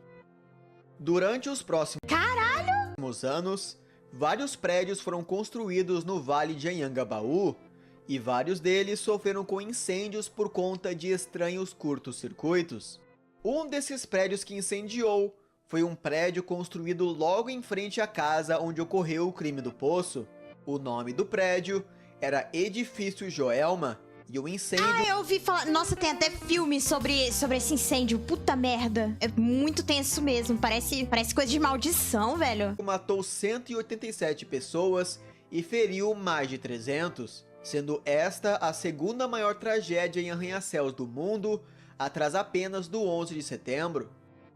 Durante os próximos anos, vários prédios foram construídos no Vale de Anhangabaú e vários deles sofreram com incêndios por conta de estranhos curtos-circuitos. Um desses prédios que incendiou foi um prédio construído logo em frente à casa onde ocorreu o crime do poço. O nome do prédio era Edifício Joelma. E o incêndio... eu ouvi falar... Nossa, tem até filme sobre esse incêndio. Puta merda. É muito tenso mesmo. Parece coisa de maldição, velho. Matou 187 pessoas e feriu mais de 300. Sendo esta a segunda maior tragédia em arranha-céus do mundo, atrás apenas do 11 de setembro.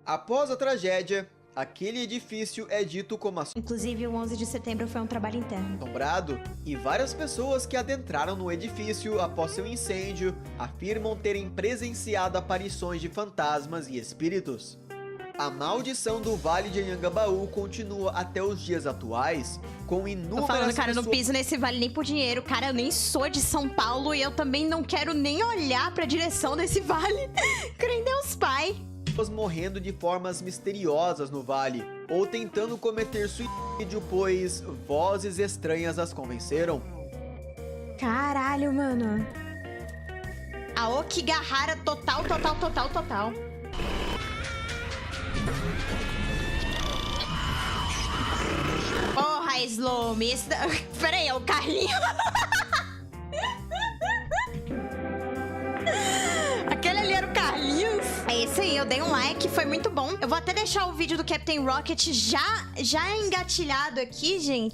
Após a tragédia, aquele edifício é dito como Inclusive, o 11 de setembro foi um trabalho interno. assombrado, e várias pessoas que adentraram no edifício após seu incêndio afirmam terem presenciado aparições de fantasmas e espíritos. A maldição do Vale de Anhangabaú continua até os dias atuais, com inúmeras Tô falando, cara, eu não pessoas... piso nesse vale nem por dinheiro. Cara, eu nem sou de São Paulo e eu também não quero nem olhar pra direção desse vale. Crê em Deus Pai. morrendo de formas misteriosas no vale, ou tentando cometer suicídio, pois vozes estranhas as convenceram. Caralho, mano. Aokigahara total. Porra, Slow-me. Pera aí, é o Carlinho. Aquele ali era o Carlinhos. É isso aí, eu dei um like, foi muito bom. Eu vou até deixar o vídeo do Captain Rocket já engatilhado aqui, gente.